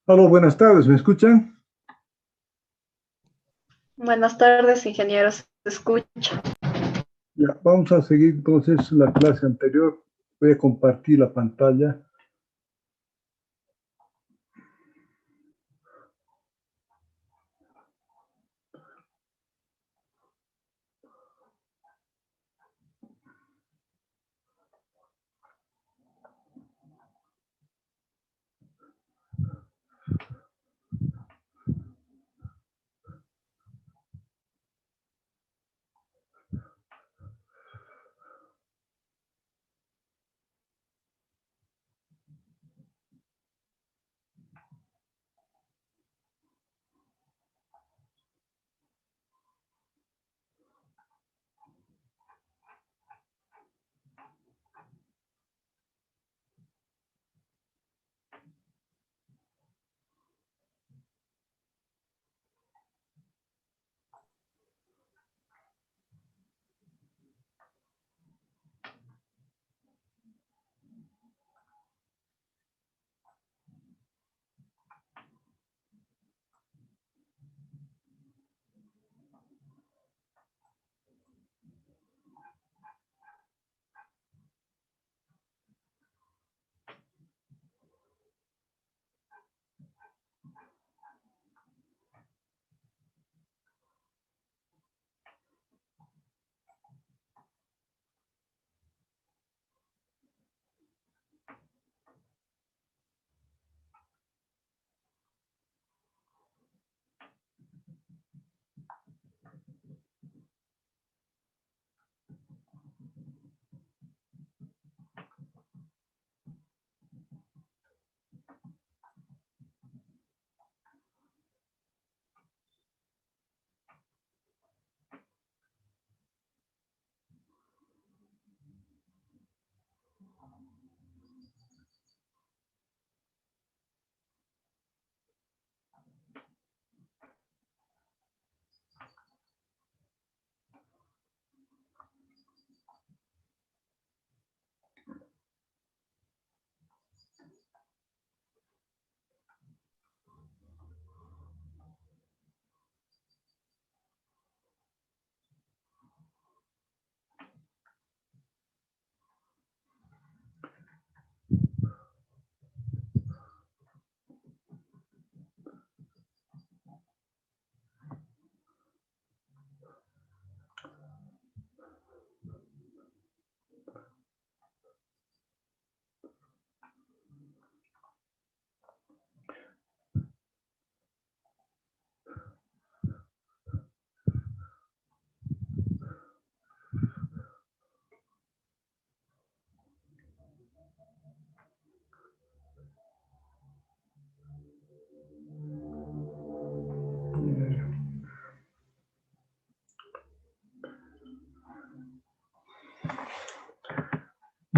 Hola, buenas tardes, ¿me escuchan? Buenas tardes, ingenieros. Se escucha. Ya, vamos a seguir entonces la clase anterior. Voy a compartir la pantalla.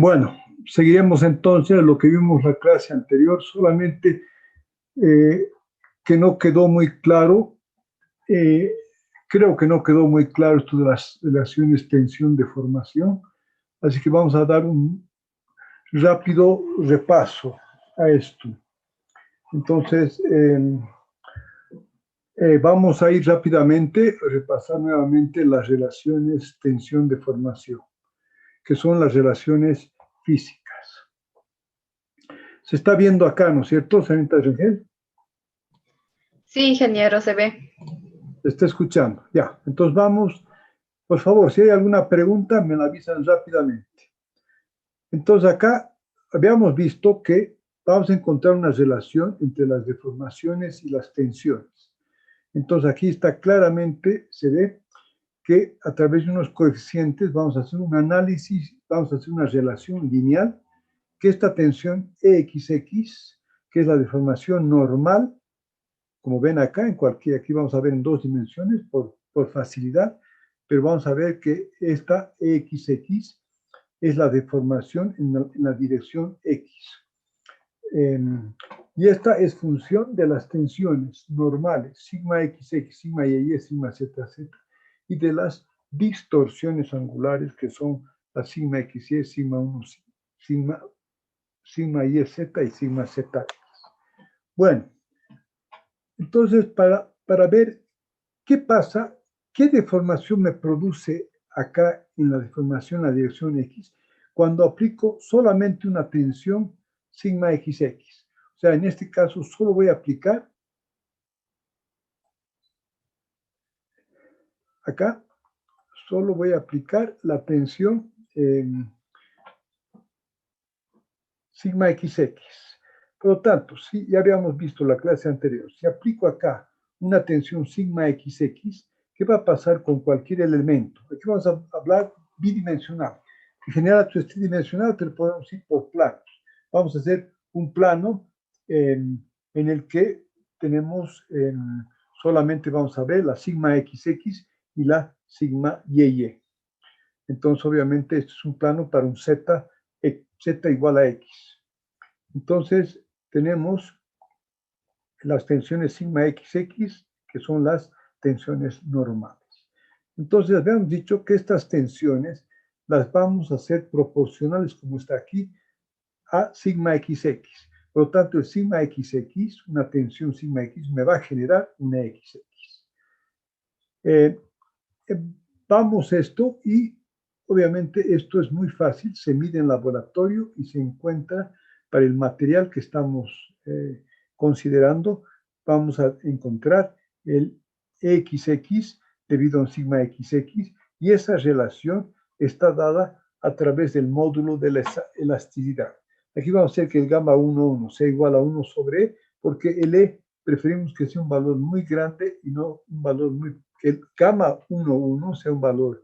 Bueno, seguiremos entonces lo que vimos la clase anterior, solamente eh, que no quedó muy claro, eh, creo que no quedó muy claro esto de las relaciones tensión-deformación, así que vamos a dar un rápido repaso a esto. Entonces, vamos a ir rápidamente a repasar nuevamente las relaciones tensión-deformación, que son las relaciones físicas. Se está viendo acá, ¿no es cierto, señorita Rengel? Sí, ingeniero, se ve. Se está escuchando. Ya, entonces vamos. Por favor, si hay alguna pregunta, me la avisan rápidamente. Entonces acá habíamos visto que vamos a encontrar una relación entre las deformaciones y las tensiones. Entonces aquí está claramente, se ve que a través de unos coeficientes vamos a hacer un análisis, vamos a hacer una relación lineal, que esta tensión EXX, que es la deformación normal, como ven acá, aquí vamos a ver en dos dimensiones por facilidad, pero vamos a ver que esta EXX es la deformación en la dirección X. Eh, y esta es función de las tensiones normales, sigma XX, sigma YY, sigma ZZ, y de las distorsiones angulares que son la sigma XY, sigma 1, sigma, sigma YZ y sigma Z. Bueno, Entonces, para ver qué pasa, qué deformación me produce acá en la deformación en la dirección X, cuando aplico solamente una tensión sigma XX. O sea, en este caso solo voy a aplicar acá, solo voy a aplicar la tensión sigma XX. Por lo tanto, si ya habíamos visto la clase anterior, si aplico acá una tensión sigma XX, ¿qué va a pasar con cualquier elemento? Aquí vamos a hablar bidimensional. En general, esto es tridimensional, pero podemos ir por planos. Vamos a hacer un plano en el que tenemos solamente vamos a ver la sigma XX y la sigma YY. Entonces, obviamente, esto es un plano para un Z, Z igual a X. Entonces, tenemos las tensiones sigma XX, que son las tensiones normales. Entonces, habíamos dicho que estas tensiones las vamos a hacer proporcionales, como está aquí, a sigma XX. Por lo tanto, el sigma XX, una tensión sigma X, me va a generar una XX. Vamos esto y obviamente esto es muy fácil, se mide en laboratorio y se encuentra para el material que estamos considerando, vamos a encontrar el XX debido a un sigma XX y esa relación está dada a través del módulo de la elasticidad. Aquí vamos a hacer que el gamma 1,1 sea igual a 1 sobre E, porque el E preferimos que sea un valor muy grande y no un valor muy, que el gamma 1,1 sea un valor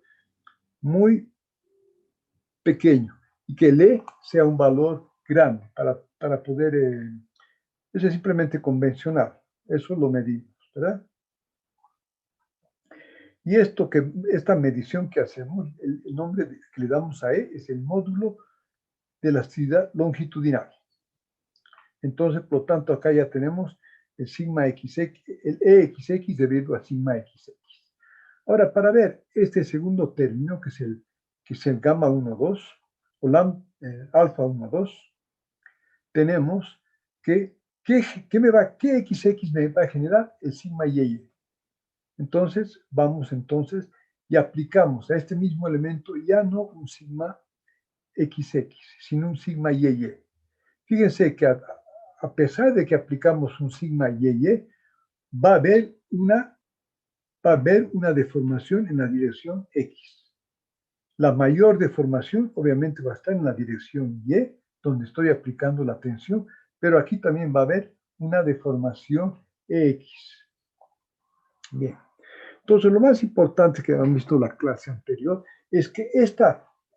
muy pequeño y que el E sea un valor grande para poder, eso es simplemente convencional, eso lo medimos, ¿verdad? Y esta medición que hacemos, el nombre que le damos a E es el módulo de elasticidad longitudinal. Entonces, por lo tanto, acá ya tenemos el sigma XX, el EXX debido a sigma XX. Ahora, para ver este segundo término, que es el gamma 1,2 o alfa 1,2, tenemos que ¿qué XX me va a generar? El sigma YY. Entonces, vamos entonces y aplicamos a este mismo elemento ya no un sigma XX, sino un sigma YY. Fíjense que a pesar de que aplicamos un sigma YY, va a haber una deformación en la dirección X. La mayor deformación obviamente va a estar en la dirección Y, donde estoy aplicando la tensión, pero aquí también va a haber una deformación X. Bien. Entonces, lo más importante que han visto en la clase anterior es que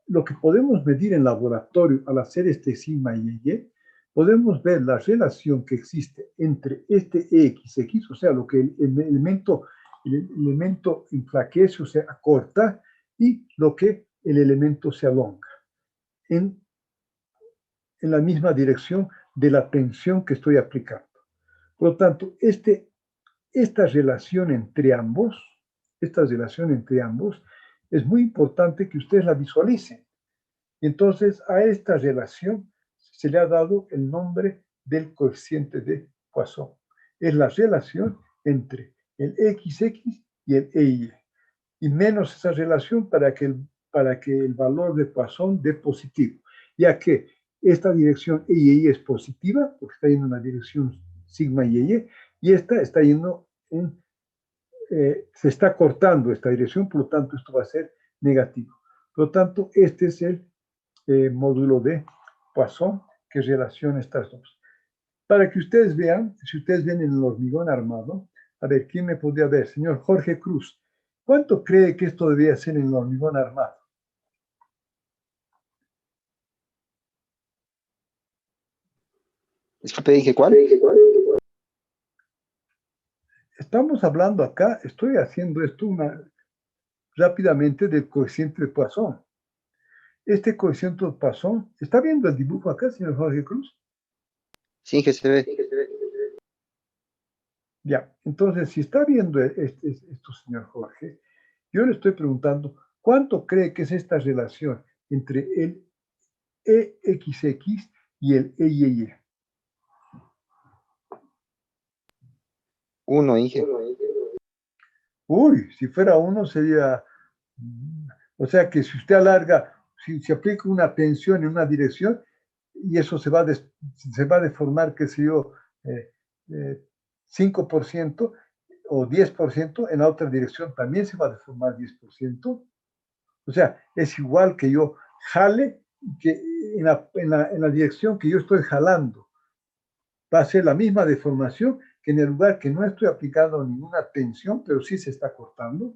lo que podemos medir en laboratorio al hacer este sigma y, podemos ver la relación que existe entre este EXX, o sea, lo que el elemento enflaquece o se acorta, y lo que el elemento se alonga en la misma dirección de la tensión que estoy aplicando. Por lo tanto, esta relación entre ambos, es muy importante que ustedes la visualicen. Entonces, a esta relación se le ha dado el nombre del coeficiente de Poisson. Es la relación entre el XX y el EY. Y menos esa relación para que el valor de Poisson dé positivo, ya que esta dirección EY es positiva, porque está yendo en la dirección sigma YY, y esta está yendo se está cortando esta dirección, por lo tanto esto va a ser negativo. Por lo tanto, este es el módulo de Poisson que relaciona estas dos. Para que ustedes vean, si ustedes ven en el hormigón armado, a ver, ¿quién me podría ver? Señor Jorge Cruz, ¿cuánto cree que esto debería ser en el hormigón armado? Disculpe, dije, ¿cuál? Estamos hablando acá, estoy haciendo esto rápidamente del coeficiente de Poisson. Este coeficiente de Poisson, ¿está viendo el dibujo acá, señor Jorge Cruz? Sí, que se ve. Ya, entonces, si está viendo esto, señor Jorge, yo le estoy preguntando, ¿cuánto cree que es esta relación entre el EXX y el EYY? 1, Inge. Uy, si fuera 1 sería, o sea que si usted alarga, si se aplica una tensión en una dirección, y eso se va a deformar, qué sé yo, eh, eh, 5% o 10%, en la otra dirección también se va a deformar 10%. O sea, es igual que yo jale que en la dirección que yo estoy jalando. Va a ser la misma deformación que en el lugar que no estoy aplicando ninguna tensión, pero sí se está cortando.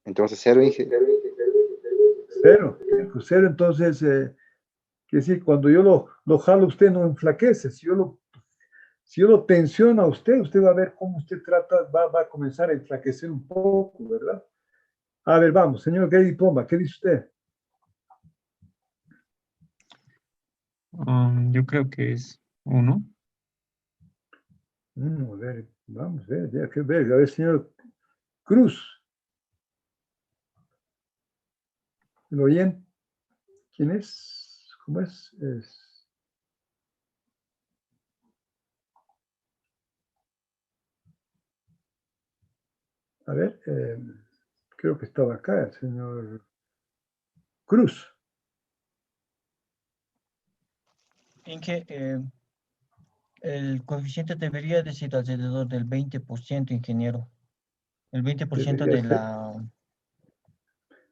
Entonces 0, Inge. Cero, pues cero, entonces, quiere decir, cuando yo lo jalo, usted no enflaquece. Si yo lo tensiono a usted, usted va a ver cómo usted va a comenzar a enflaquecer un poco, ¿verdad? A ver, vamos, señor Grady Pomba, ¿qué dice usted? Yo creo que es 1. A ver, vamos a ver, ya que ver. A ver, señor Cruz. ¿Lo oyen? ¿Quién es? ¿Cómo es? A ver, creo que estaba acá el señor Cruz. Inge, el coeficiente debería de ser alrededor del 20%, ingeniero. El 20% Debería de ser. la...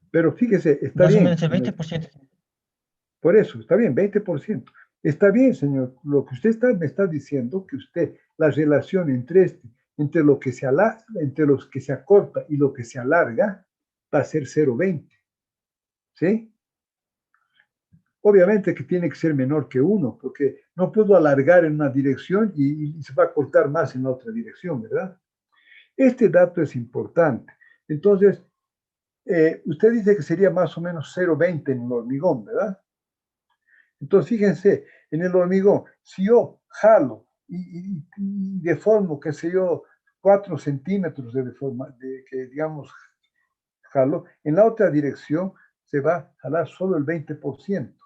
Pero fíjese, está Más o bien. menos el 20%. Por eso, está bien, 20%. Está bien, señor. Lo que usted me está diciendo, que usted, la relación entre lo que se entre los que se acorta y lo que se alarga, va a ser 0,20. ¿Sí? Obviamente que tiene que ser menor que 1, porque no puedo alargar en una dirección y se va a cortar más en la otra dirección, ¿verdad? Este dato es importante. Entonces, usted dice que sería más o menos 0,20 en el hormigón, ¿verdad? Entonces, fíjense, en el hormigón, si yo jalo y deformo, qué sé yo, 4 centímetros que digamos, jalo, en la otra dirección se va a jalar solo el 20%.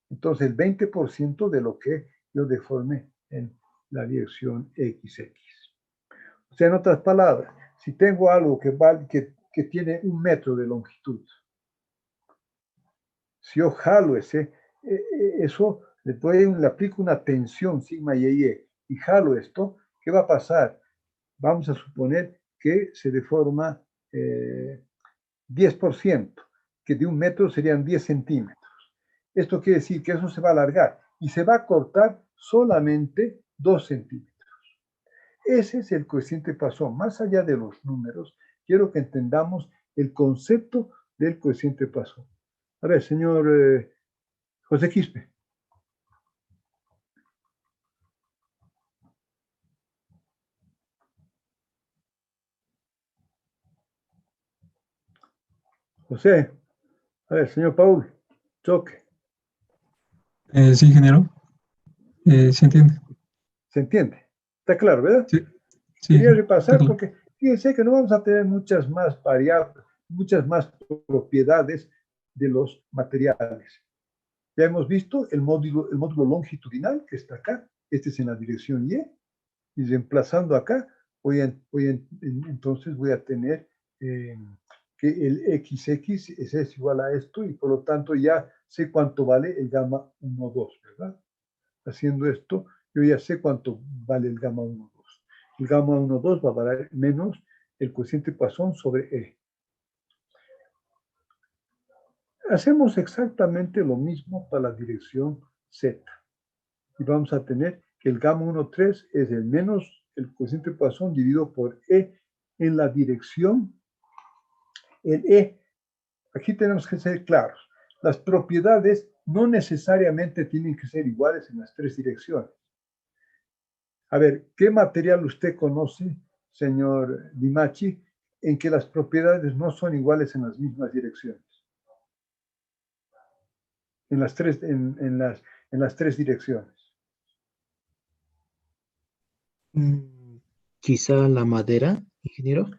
Entonces, el 20% de lo que yo deforme en la dirección XX. O sea, en otras palabras, si tengo algo que tiene 1 metro de longitud, si yo jalo eso, le aplico una tensión sigma y jalo esto, ¿qué va a pasar? Vamos a suponer que se deforma 10%, que de 1 metro serían 10 centímetros. Esto quiere decir que eso se va a alargar y se va a cortar solamente 2 centímetros. Ese es el coeficiente Poisson. Más allá de los números, quiero que entendamos el concepto del coeficiente Poisson. A ver, señor José Quispe. José, a ver, señor Paul, choque. Sí, ingeniero. ¿Se entiende? ¿Se entiende? Está claro, ¿verdad? Sí, sí, Quería está repasar claro. porque fíjense que no vamos a tener muchas más variables, muchas más propiedades de los materiales. Ya hemos visto el módulo longitudinal que está acá, este es en la dirección y reemplazando acá, entonces voy a tener que el XX es igual a esto y por lo tanto ya sé cuánto vale el gamma 1,2, ¿verdad? Haciendo esto, yo ya sé cuánto vale el gamma 1,2. El gamma 1,2 va a valer menos el cociente Poisson sobre E. Hacemos exactamente lo mismo para la dirección Z. Y vamos a tener que el gamma 1,3 es el menos el cociente Poisson dividido por E en la dirección. El E, aquí tenemos que ser claros. Las propiedades no necesariamente tienen que ser iguales en las 3 direcciones. A ver, ¿qué material usted conoce, señor Dimachi, en que las propiedades no son iguales en las mismas direcciones? En las tres direcciones. Quizá la madera, ingeniero.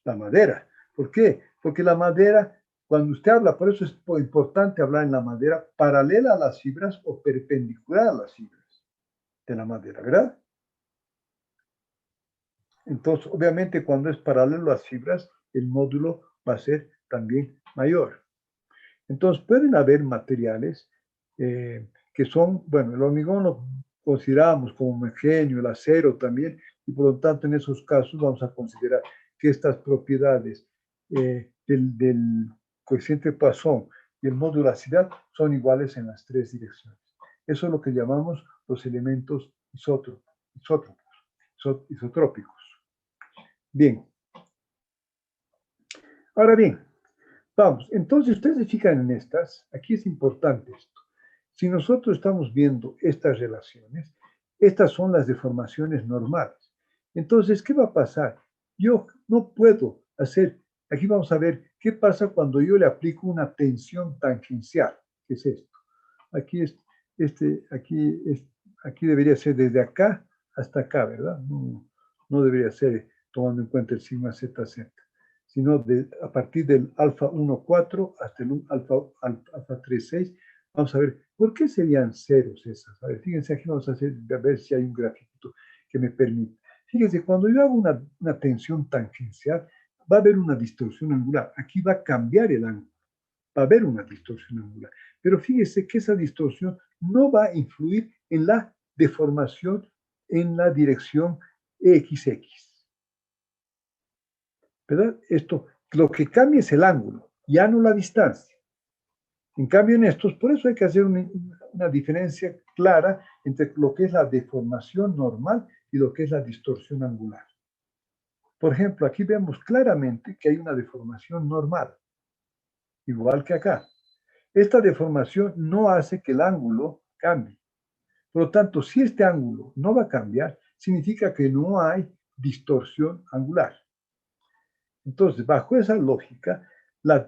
La madera. ¿Por qué? Porque la madera, cuando usted habla, por eso es importante hablar en la madera paralela a las fibras o perpendicular a las fibras. de la madera, ¿verdad? Entonces, obviamente, cuando es paralelo a las fibras, el módulo va a ser también mayor. Entonces, pueden haber materiales que son, bueno, el hormigón lo consideramos como homogéneo, el acero también, y por lo tanto, en esos casos vamos a considerar que estas propiedades del coeficiente de Poisson y el modulacidad son iguales en las tres direcciones. Eso es lo que llamamos los elementos isotrópicos. Bien. Ahora bien, vamos, entonces ustedes se fijan en estas, aquí es importante esto. Si nosotros estamos viendo estas relaciones, estas son las deformaciones normales. Entonces, ¿qué va a pasar? Yo no puedo hacer, aquí vamos a ver qué pasa cuando yo le aplico una tensión tangencial, que es esto. Aquí aquí debería ser desde acá hasta acá, ¿verdad? No debería ser tomando en cuenta el sigma ZZ, sino a partir del alfa 1,4 hasta el alfa 3,6. Vamos a ver, ¿por qué serían ceros esas? A ver, fíjense, aquí vamos a ver si hay un gráfico que me permita. Fíjense, cuando yo hago una tensión tangencial, va a haber una distorsión angular. Aquí va a cambiar el ángulo. Va a haber una distorsión angular. Pero fíjese que esa distorsión no va a influir en la deformación en la dirección XX. ¿Verdad? Esto, lo que cambia es el ángulo, ya no la distancia. En cambio, en estos, por eso hay que hacer una diferencia clara entre lo que es la deformación normal y lo que es la distorsión angular. Por ejemplo, aquí vemos claramente que hay una deformación normal, igual que acá. Esta deformación no hace que el ángulo cambie. Por lo tanto, si este ángulo no va a cambiar, significa que no hay distorsión angular. Entonces, bajo esa lógica, las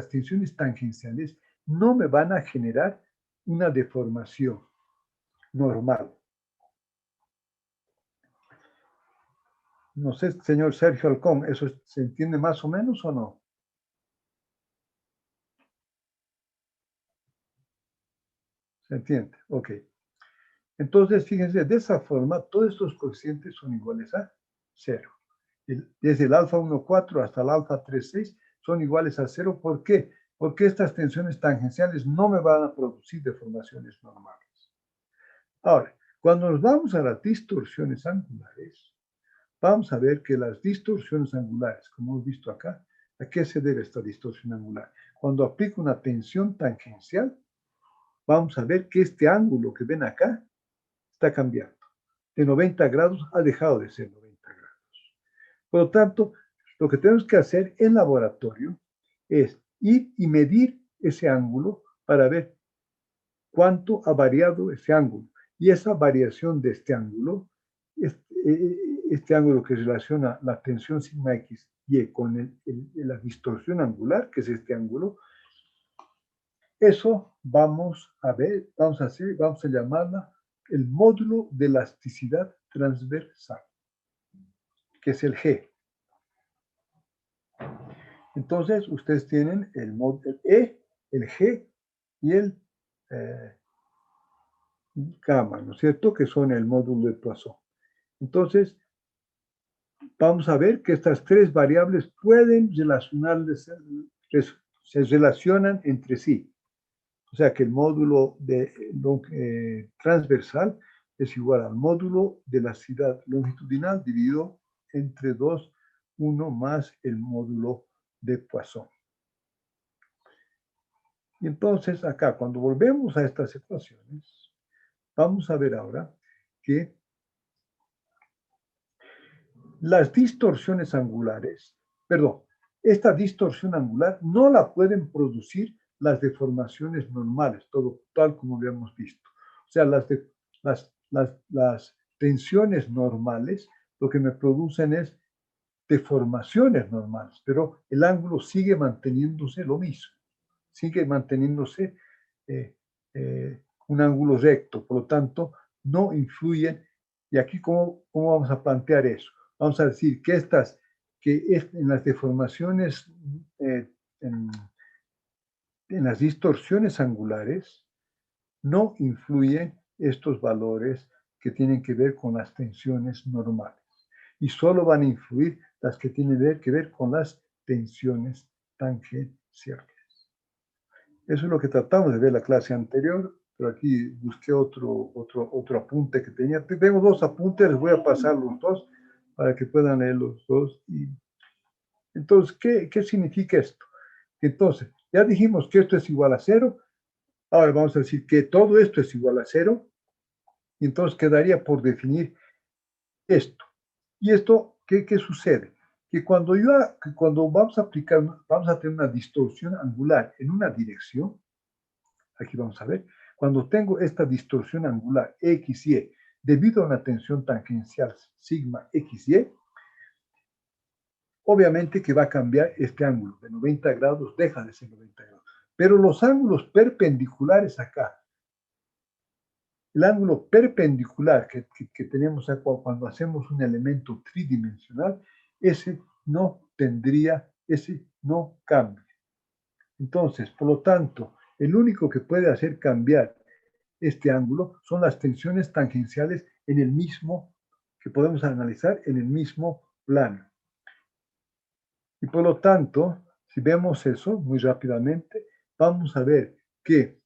tensiones tangenciales no me van a generar una deformación normal. No sé, señor Sergio Halcón, ¿eso se entiende más o menos o no? ¿Se entiende? Ok. Entonces, fíjense, de esa forma, todos estos coeficientes son iguales a 0. Desde el alfa 1,4 hasta el alfa 3,6 son iguales a 0. ¿Por qué? Porque estas tensiones tangenciales no me van a producir deformaciones normales. Ahora, cuando nos vamos a las distorsiones angulares, vamos a ver que las distorsiones angulares, como hemos visto acá, ¿a qué se debe esta distorsión angular? Cuando aplico una tensión tangencial, vamos a ver que este ángulo que ven acá está cambiando. De 90 grados ha dejado de ser 90 grados. Por lo tanto, lo que tenemos que hacer en laboratorio es ir y medir ese ángulo para ver cuánto ha variado ese ángulo. Y esa variación de este ángulo que relaciona la tensión sigma x y con la distorsión angular, que es este ángulo, eso vamos a llamarla el módulo de elasticidad transversal, que es el G. Entonces, ustedes tienen el E, el G y el gamma, ¿no es cierto? Que son el módulo de Poisson. Entonces, vamos a ver que estas tres variables pueden se relacionan entre sí. O sea que el módulo transversal es igual al módulo de elasticidad longitudinal dividido entre 2, 1 más el módulo de Poisson. Y entonces acá, cuando volvemos a estas ecuaciones, vamos a ver ahora que las distorsiones angulares, esta distorsión angular no la pueden producir las deformaciones normales, todo tal como habíamos visto. O sea, las tensiones normales lo que me producen es deformaciones normales, pero el ángulo sigue manteniéndose lo mismo, sigue manteniéndose un ángulo recto, por lo tanto, no influyen. Y aquí, ¿cómo vamos a plantear eso? Vamos a decir que en las deformaciones, en las distorsiones angulares, no influyen estos valores que tienen que ver con las tensiones normales. Y solo van a influir las que tienen que ver con las tensiones tangenciales. Eso es lo que tratamos de ver en la clase anterior, pero aquí busqué otro apunte que tenía. Tengo dos apuntes, les voy a pasar los dos para que puedan leer los dos. Entonces, ¿qué significa esto? Entonces, ya dijimos que esto es igual a 0. Ahora vamos a decir que todo esto es igual a 0. Y entonces quedaría por definir esto. ¿Y esto qué sucede? Que cuando vamos a tener una distorsión angular en una dirección, aquí vamos a ver, cuando tengo esta distorsión angular XY debido a una tensión tangencial sigma XY, obviamente que va a cambiar este ángulo de 90 grados, deja de ser 90 grados. Pero los ángulos perpendiculares acá, el ángulo perpendicular que tenemos acá cuando hacemos un elemento tridimensional, ese no cambia. Entonces, por lo tanto, el único que puede hacer cambiar este ángulo son las tensiones tangenciales que podemos analizar en el mismo plano. Y por lo tanto, si vemos eso muy rápidamente, vamos a ver que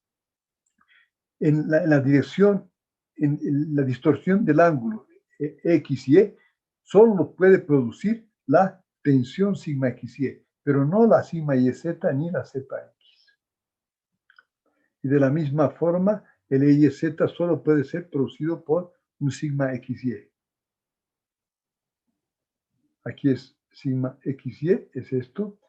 en la dirección, en la distorsión del ángulo X y Y, solo lo puede producir la tensión sigma XY, pero no la sigma YZ ni la ZX. Y de la misma forma, el YZ solo puede ser producido por un sigma XY. Aquí es sigma XY, es esto.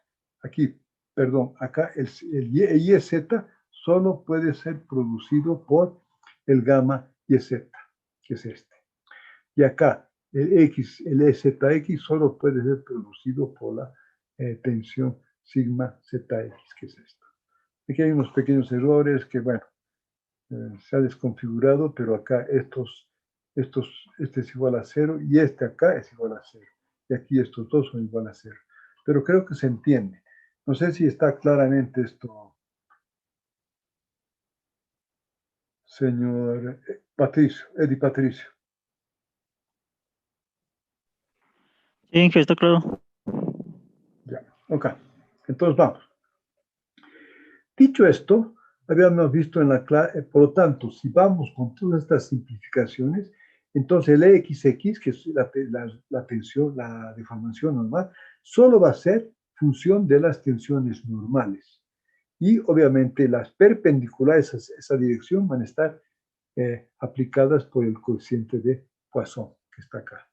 Aquí, perdón, acá el YZ solo puede ser producido por el gamma YZ, que es este. Y acá, el EZX solo puede ser producido por la tensión sigma ZX, que es esto. Aquí hay unos pequeños errores que, bueno, se ha desconfigurado, pero acá este es igual a 0 y este acá es igual a 0. Y aquí estos dos son igual a 0. Pero creo que se entiende. No sé si está claramente esto, señor Patricio, Eddie Patricio. Sí, que está claro. Ya, ok. Entonces vamos. Dicho esto, habíamos visto en la clase, por lo tanto, si vamos con todas estas simplificaciones, entonces el EXX, que es la tensión, la deformación normal, solo va a ser función de las tensiones normales. Y obviamente las perpendiculares a esa dirección van a estar aplicadas por el coeficiente de Poisson, que está acá.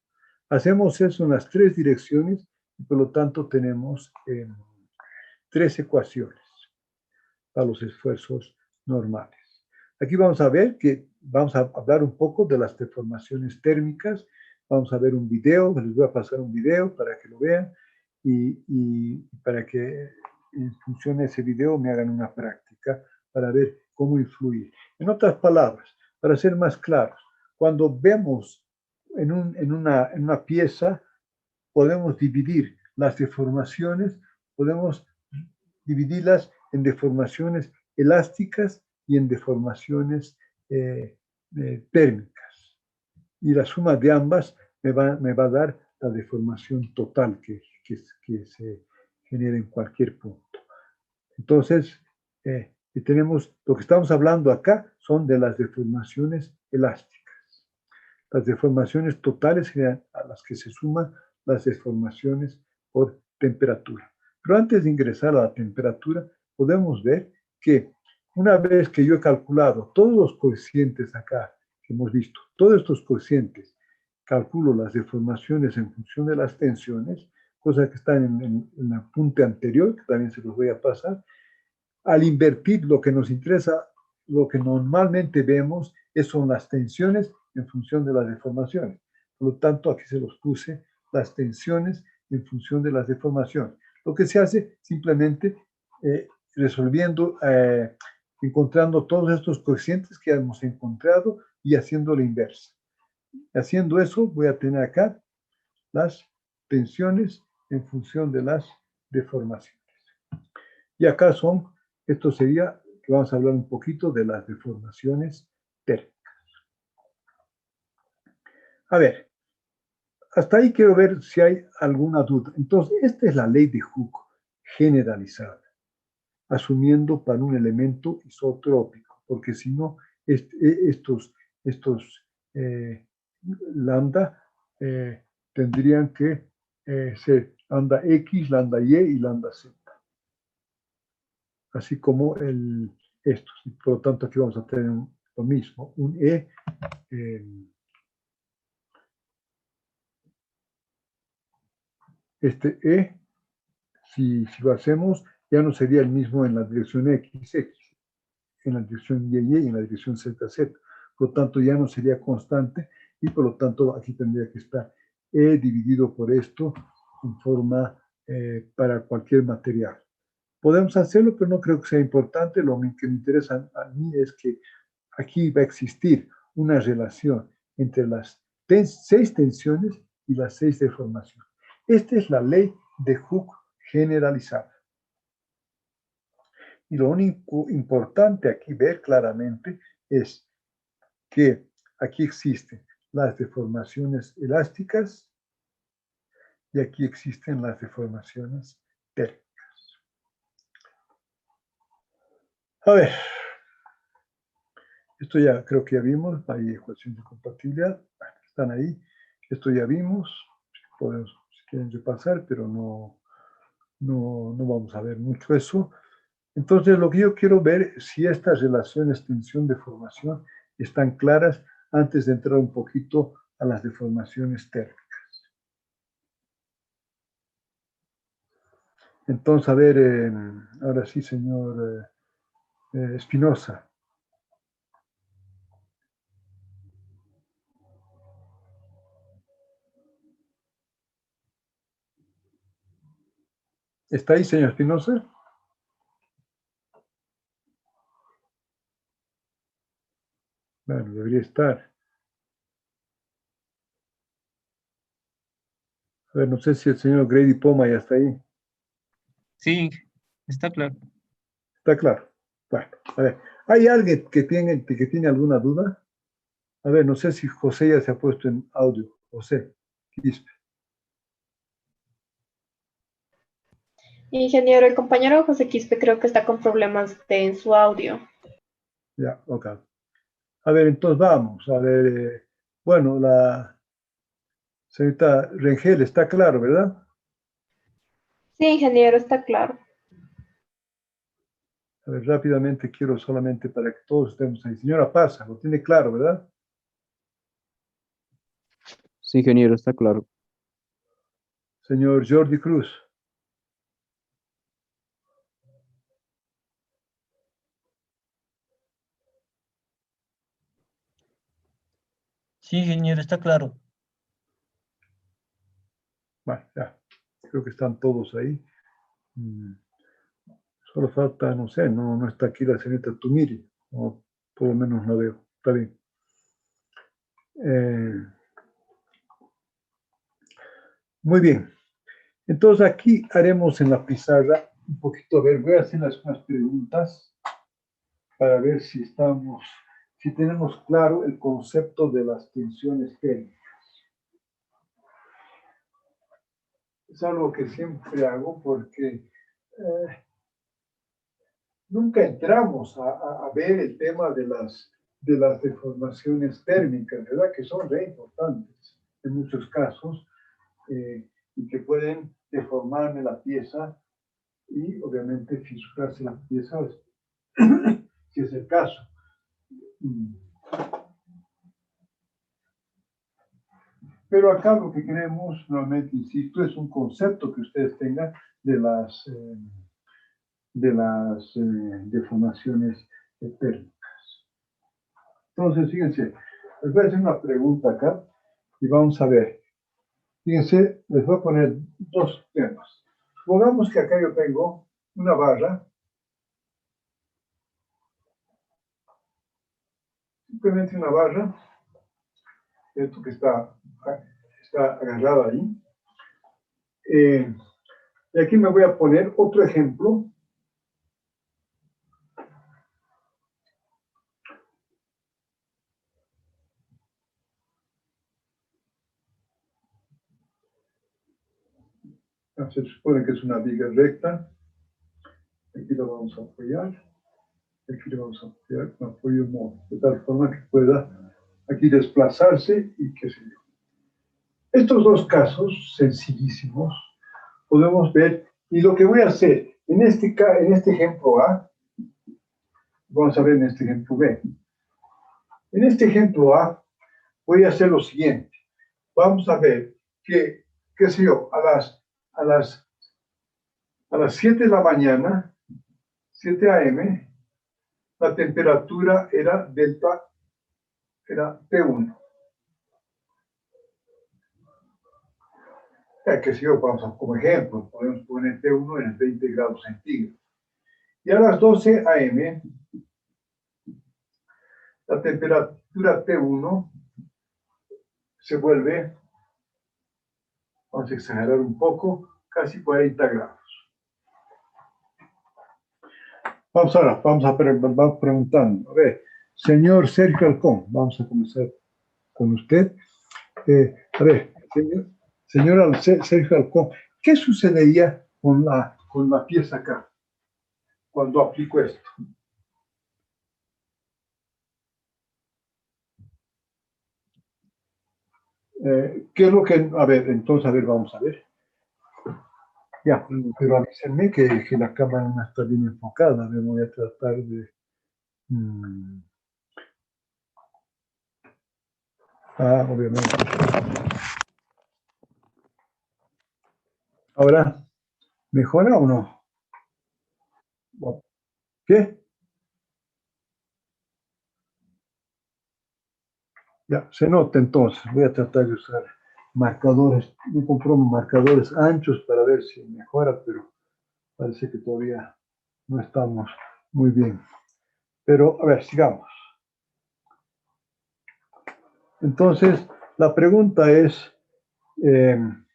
Hacemos eso en las tres direcciones y por lo tanto tenemos tres ecuaciones para los esfuerzos normales. Aquí vamos a ver que vamos a hablar un poco de las deformaciones térmicas. Vamos a ver un video, les voy a pasar un video para que lo vean y para que en función de ese video me hagan una práctica para ver cómo influye. En otras palabras, para ser más claros, cuando vemos en una pieza, podemos dividir las deformaciones, podemos dividirlas en deformaciones elásticas y en deformaciones térmicas. Y la suma de ambas me va a dar la deformación total que se genera en cualquier punto. Entonces, tenemos, lo que estamos hablando acá son de las deformaciones elásticas. Las deformaciones totales serían a las que se suman las deformaciones por temperatura. Pero antes de ingresar a la temperatura, podemos ver que una vez que yo he calculado todos los coeficientes acá que hemos visto, todos estos coeficientes, calculo las deformaciones en función de las tensiones, cosas que están en el apunte anterior, que también se los voy a pasar. Al invertir lo que nos interesa, lo que normalmente vemos son las tensiones en función de las deformaciones. Por lo tanto, aquí se los puse las tensiones en función de las deformaciones. Lo que se hace simplemente resolviendo, encontrando todos estos coeficientes que hemos encontrado y haciendo la inversa. Haciendo eso, voy a tener acá las tensiones en función de las deformaciones. Y acá esto sería que vamos a hablar un poquito de las deformaciones térmicas. A ver, hasta ahí quiero ver si hay alguna duda. Entonces, esta es la ley de Hooke generalizada, asumiendo para un elemento isotrópico, porque si no, estos lambda tendrían que ser lambda X, lambda Y y lambda Z. Así como estos. Por lo tanto, aquí vamos a tener lo mismo, un E. Este E, si lo hacemos, ya no sería el mismo en la dirección X, en la dirección Y y en la dirección Z, Z. Por lo tanto, ya no sería constante y por lo tanto aquí tendría que estar E dividido por esto en forma para cualquier material. Podemos hacerlo, pero no creo que sea importante. Lo que me interesa a mí es que aquí va a existir una relación entre las 6 tensiones y las 6 deformaciones. Esta es la ley de Hooke generalizada. Y lo único importante aquí ver claramente es que aquí existen las deformaciones elásticas y aquí existen las deformaciones térmicas. A ver, esto ya creo que ya vimos, hay ecuaciones de compatibilidad, están ahí, esto ya vimos, podemos, si quieren repasar, pero no vamos a ver mucho eso. Entonces, lo que yo quiero ver es si estas relaciones tensión-deformación están claras antes de entrar un poquito a las deformaciones térmicas. Entonces, a ver, ahora sí, señor Espinosa. ¿Está ahí, señor Espinosa? Bueno, debería estar. A ver, no sé si el señor Grady Poma ya está ahí. Sí, está claro. ¿Está claro? Bueno, a ver, ¿hay alguien que tiene alguna duda? A ver, no sé si José ya se ha puesto en audio. José Quispe. Ingeniero, el compañero José Quispe creo que está con problemas en su audio. Ya, ok. A ver, entonces vamos. A ver, bueno, la señorita Rengel, está claro, ¿verdad? Sí, ingeniero, está claro. A ver, rápidamente quiero solamente para que todos estemos ahí. Señora Pasa, lo tiene claro, ¿verdad? Sí, ingeniero, está claro. Señor Jordi Cruz. Sí, ingeniero, está claro. Bueno, ya, creo que están todos ahí. Solo falta, no sé, no está aquí la señorita Tumiri, o por lo menos no veo. Está bien. Muy bien. Entonces aquí haremos en la pizarra un poquito, a ver, voy a hacer unas preguntas para ver si tenemos claro el concepto de las tensiones térmicas. Es algo que siempre hago porque nunca entramos a ver el tema de las deformaciones térmicas, ¿verdad? Que son re importantes en muchos casos y que pueden deformarme la pieza y obviamente fisurarse la pieza si es el caso. Pero acá lo que queremos, nuevamente insisto, es un concepto que ustedes tengan de las deformaciones térmicas. Entonces, fíjense, les voy a hacer una pregunta acá y vamos a ver. Fíjense, les voy a poner 2 temas. Supongamos que acá yo tengo una barra, simplemente una barra, esto que está agarrada ahí. Y aquí me voy a poner otro ejemplo. Se supone que es una viga recta. Aquí la vamos a apoyar. Aquí le vamos a apoyar con apoyo móvil, de tal forma que pueda aquí desplazarse y qué sé yo. Estos dos casos sencillísimos podemos ver, y lo que voy a hacer en este ejemplo A, vamos a ver en este ejemplo B. En este ejemplo A voy a hacer lo siguiente. Vamos a ver que, qué sé yo, a las 7 de la mañana, 7 a.m., la temperatura era T1. Que si yo, vamos a, como ejemplo, podemos poner T1 en 20 grados centígrados. Y a las 12 a.m., la temperatura T1 se vuelve, vamos a exagerar un poco, casi 40 grados. Vamos preguntando. A ver, señor Sergio Halcón, vamos a comenzar con usted. A ver, señor Sergio Halcón, ¿qué sucedería con la pieza acá cuando aplico esto? ¿Qué es lo que...? A ver, entonces, vamos a ver. Ya, pero avísenme que la cámara no está bien enfocada. Me voy a tratar de... obviamente. Ahora, ¿mejora o no? ¿Qué? Ya, se nota entonces. Voy a tratar de usar marcadores. Me compró marcadores anchos para ver si mejora, pero parece que todavía no estamos muy bien. Pero, a ver, sigamos. Entonces, la pregunta es, en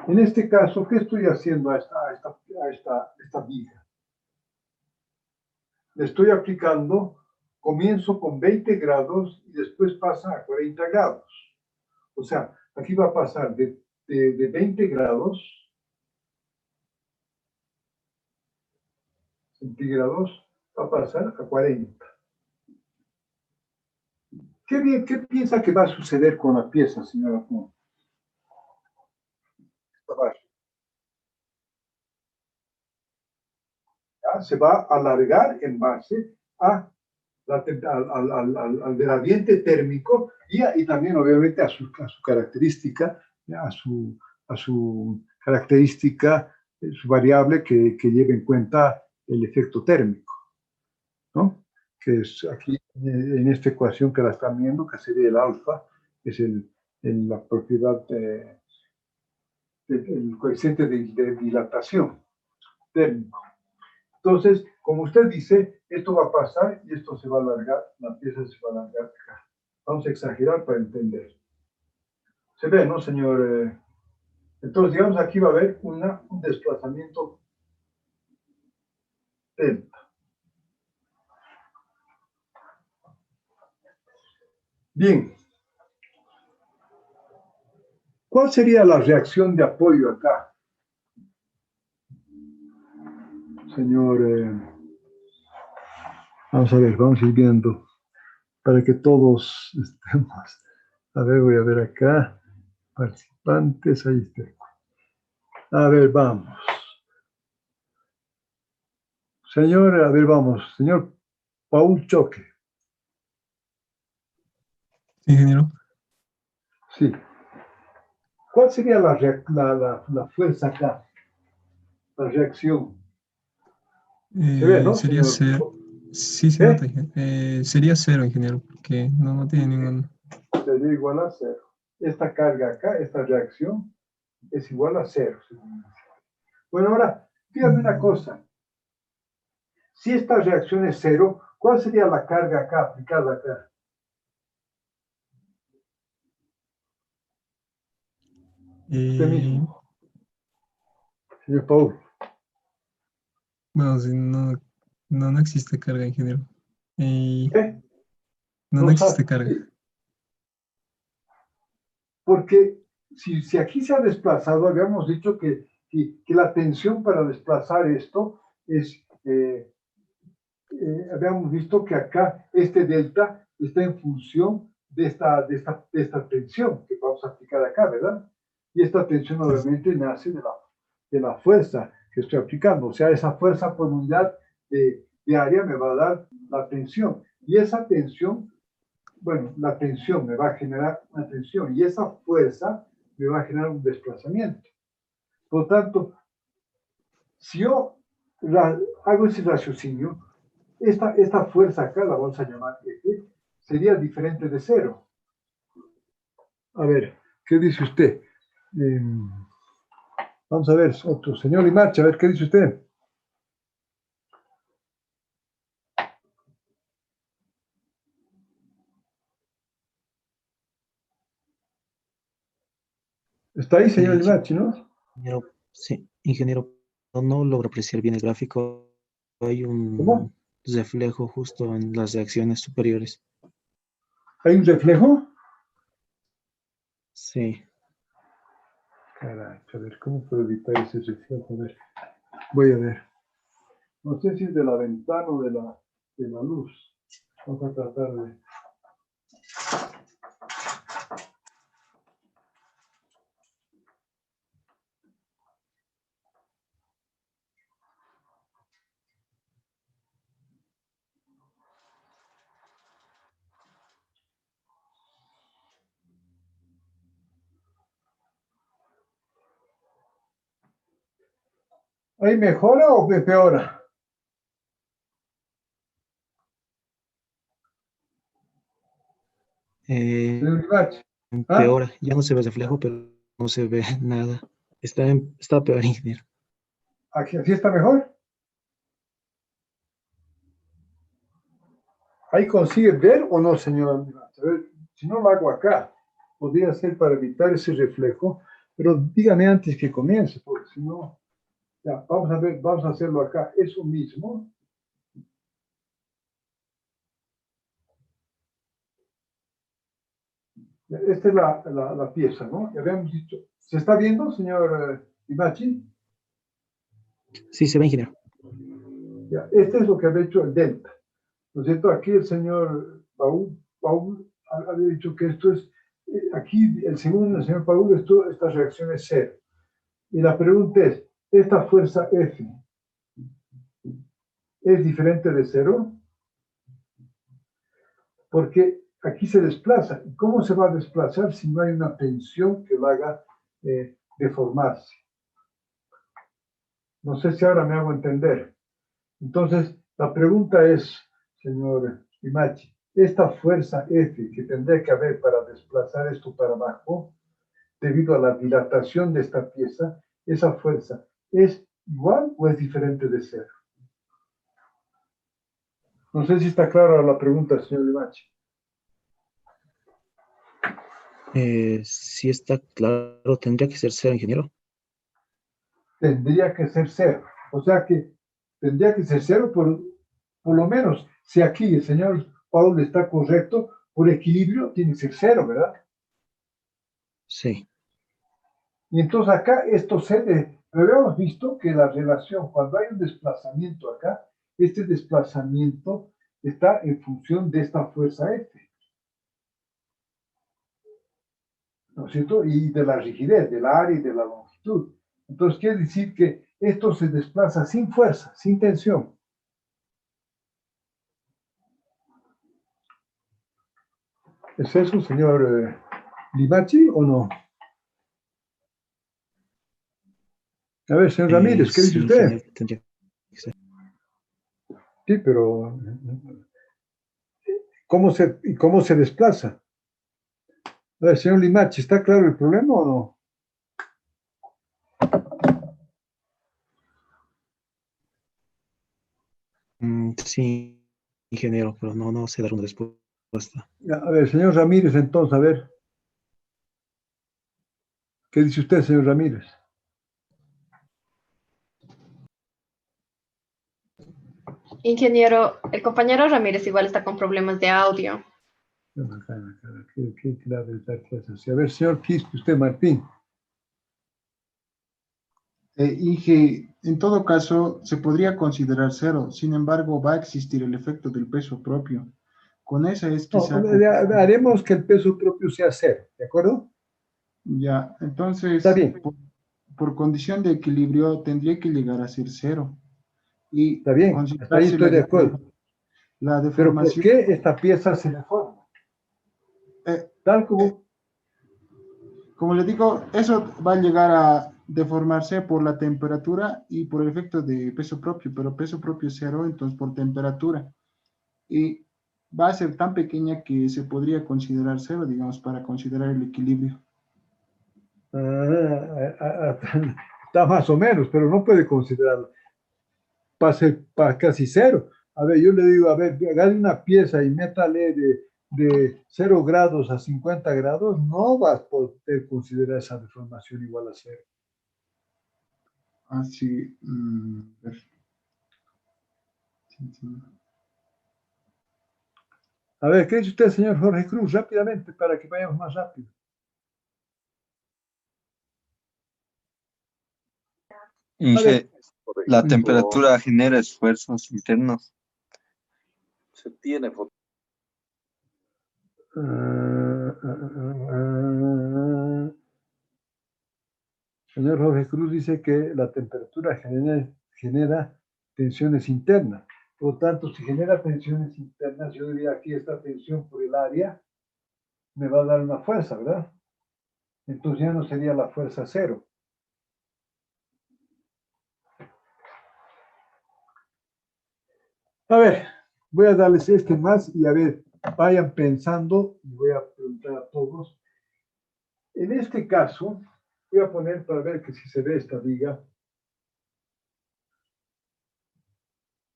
este caso, ¿qué estoy haciendo a esta viga? Le estoy aplicando, comienzo con 20 grados y después pasa a 40 grados. O sea, aquí va a pasar de 20 grados centígrados, va a pasar a 40. ¿Qué piensa que va a suceder con la pieza, señora Pum? Se va a alargar en base al gradiente térmico y también, obviamente, a su característica, a su característica, su variable que lleve en cuenta el efecto térmico, ¿no? Que es aquí, en esta ecuación que la están viendo, que sería el alfa, es la propiedad, el coeficiente de dilatación térmico. Entonces, como usted dice, esto va a pasar y esto se va a alargar, la pieza se va a alargar acá. Vamos a exagerar para entender. Se ve, ¿no, señor? Entonces, digamos, aquí va a haber un desplazamiento delta. Bien. ¿Cuál sería la reacción de apoyo acá? Señor, vamos a ver, vamos a ir viendo para que todos estemos. A ver, voy a ver acá. Participantes, ahí está. A ver, vamos. Señor, a ver, vamos. Señor Paul Choque. Sí, ingeniero. Sí. ¿Cuál sería la fuerza acá? La reacción. Se ve, ¿no, Sería señor? cero. Sí, se ¿Qué? nota, sería cero, ingeniero, porque no tiene ningún... Sería igual a cero. Esta carga acá, esta reacción, es igual a cero. Bueno, ahora, fíjate una cosa. Si esta reacción es cero, ¿cuál sería la carga acá, aplicada acá? Usted mismo, señor Paul. Bueno, si no existe carga, ingeniero. ¿Qué? No No existe sabe. carga. Sí. Porque si aquí se ha desplazado, habíamos dicho que la tensión para desplazar esto es, habíamos visto que acá este delta está en función de esta tensión que vamos a aplicar acá, ¿verdad? Y esta tensión obviamente nace de la fuerza que estoy aplicando, o sea, esa fuerza por unidad de área me va a dar la tensión. Y esa tensión, bueno, la tensión me va a generar una tensión y esa fuerza me va a generar un desplazamiento. Por lo tanto, si yo hago ese raciocinio, esta fuerza acá, la vamos a llamar F, sería diferente de cero. A ver, ¿qué dice usted? Vamos a ver, otro señor Limache, a ver, ¿qué dice usted? Está ahí, señor Sí, Limache, ¿no? ingeniero, sí, ingeniero, no logro apreciar bien el gráfico. Hay ¿Cómo? un reflejo justo en las reacciones superiores. ¿Hay un reflejo? Sí, Caray, a ver, ¿cómo puedo evitar ese reflejo? A ver, voy a ver. No sé si es de la ventana o de la luz. Vamos a tratar de... ¿Ahí mejora o empeora? Señor Limache. ¿Ah? empeora. Ya no se ve reflejo, pero no se ve nada. Está peor, ingeniero. ¿Aquí, así está mejor? ¿Ahí consigue ver o no, señor Limache? A ver, si no lo hago acá, podría ser para evitar ese reflejo, pero dígame antes que comience, porque si no... Ya, vamos a ver, vamos a hacerlo acá. Eso mismo. Esta es la pieza, ¿no? Ya habíamos dicho. ¿Se está viendo, señor Imachi? Sí, se ve, ingeniero. Ya, este es lo que había hecho el delta. ¿No es cierto? Aquí el señor Paul había dicho que esto es, aquí el señor Paul, esta reacción es cero. Y la pregunta es, ¿esta fuerza F es diferente de cero? Porque aquí se desplaza. ¿Y cómo se va a desplazar si no hay una tensión que lo haga deformarse? No sé si ahora me hago entender. Entonces, la pregunta es, señor Imachi, esta fuerza F que tendría que haber para desplazar esto para abajo, debido a la dilatación de esta pieza, esa fuerza, ¿es igual o es diferente de cero? No sé si está clara la pregunta, señor Imachi. Sí está claro, tendría que ser cero, ingeniero. Tendría que ser cero. O sea que tendría que ser cero por lo menos, si aquí el señor Paul está correcto, por equilibrio tiene que ser cero, ¿verdad? Sí, Y entonces acá esto habíamos visto que la relación, cuando hay un desplazamiento acá, este desplazamiento está en función de esta fuerza F, ¿no es cierto? Y de la rigidez, del área y de la longitud. Entonces quiere decir que esto se desplaza sin fuerza, sin tensión. ¿Es eso, señor Limachi, o no? A ver, señor Ramírez, ¿qué dice sí, usted? ingeniero, tendría que ser. Sí, pero ¿cómo se desplaza? A ver, señor Limachi, ¿está claro el problema o no? Sí, ingeniero, pero no sé dar una respuesta. A ver, señor Ramírez, entonces, a ver, ¿qué dice usted, señor Ramírez? Ingeniero, el compañero Ramírez igual está con problemas de audio. qué clave es la clase así. A ver, señor Quispe, usted, Martín. Inge, en todo caso, se podría considerar cero. Sin embargo, va a existir el efecto del peso propio. Con esa es No, quizá... haremos que el peso propio sea cero, ¿de acuerdo? Ya, Está entonces, bien, por condición de equilibrio, tendría que llegar a ser cero. Y está bien, hasta ahí considerarse estoy de acuerdo. la Pero ¿por deformación. qué esta pieza se deforma? eh, Tal como, Como les digo, eso va a llegar a deformarse por la temperatura y por el efecto de peso propio, pero peso propio es cero, entonces por temperatura. Y va a ser tan pequeña que se podría considerar cero, digamos, para considerar el equilibrio. está más o menos, pero no puede considerarlo. Para casi cero. A ver, yo le digo, a ver, agarre una pieza y métale de 0 grados a 50 grados, no vas a poder considerar esa deformación igual a cero. Así, ver. Sí, sí. A ver, ¿qué dice usted, señor Jorge Cruz? Rápidamente, para que vayamos más rápido. A ver, La temperatura genera esfuerzos internos. Se tiene foto. Señor Jorge Cruz dice que la temperatura genera tensiones internas. Por lo tanto, si genera tensiones internas, yo diría aquí esta tensión por el área me va a dar una fuerza, ¿verdad? Entonces ya no sería la fuerza cero. A ver, voy a darles este más y a ver, vayan pensando y voy a preguntar a todos. En este caso, voy a poner para ver que si se ve esta viga.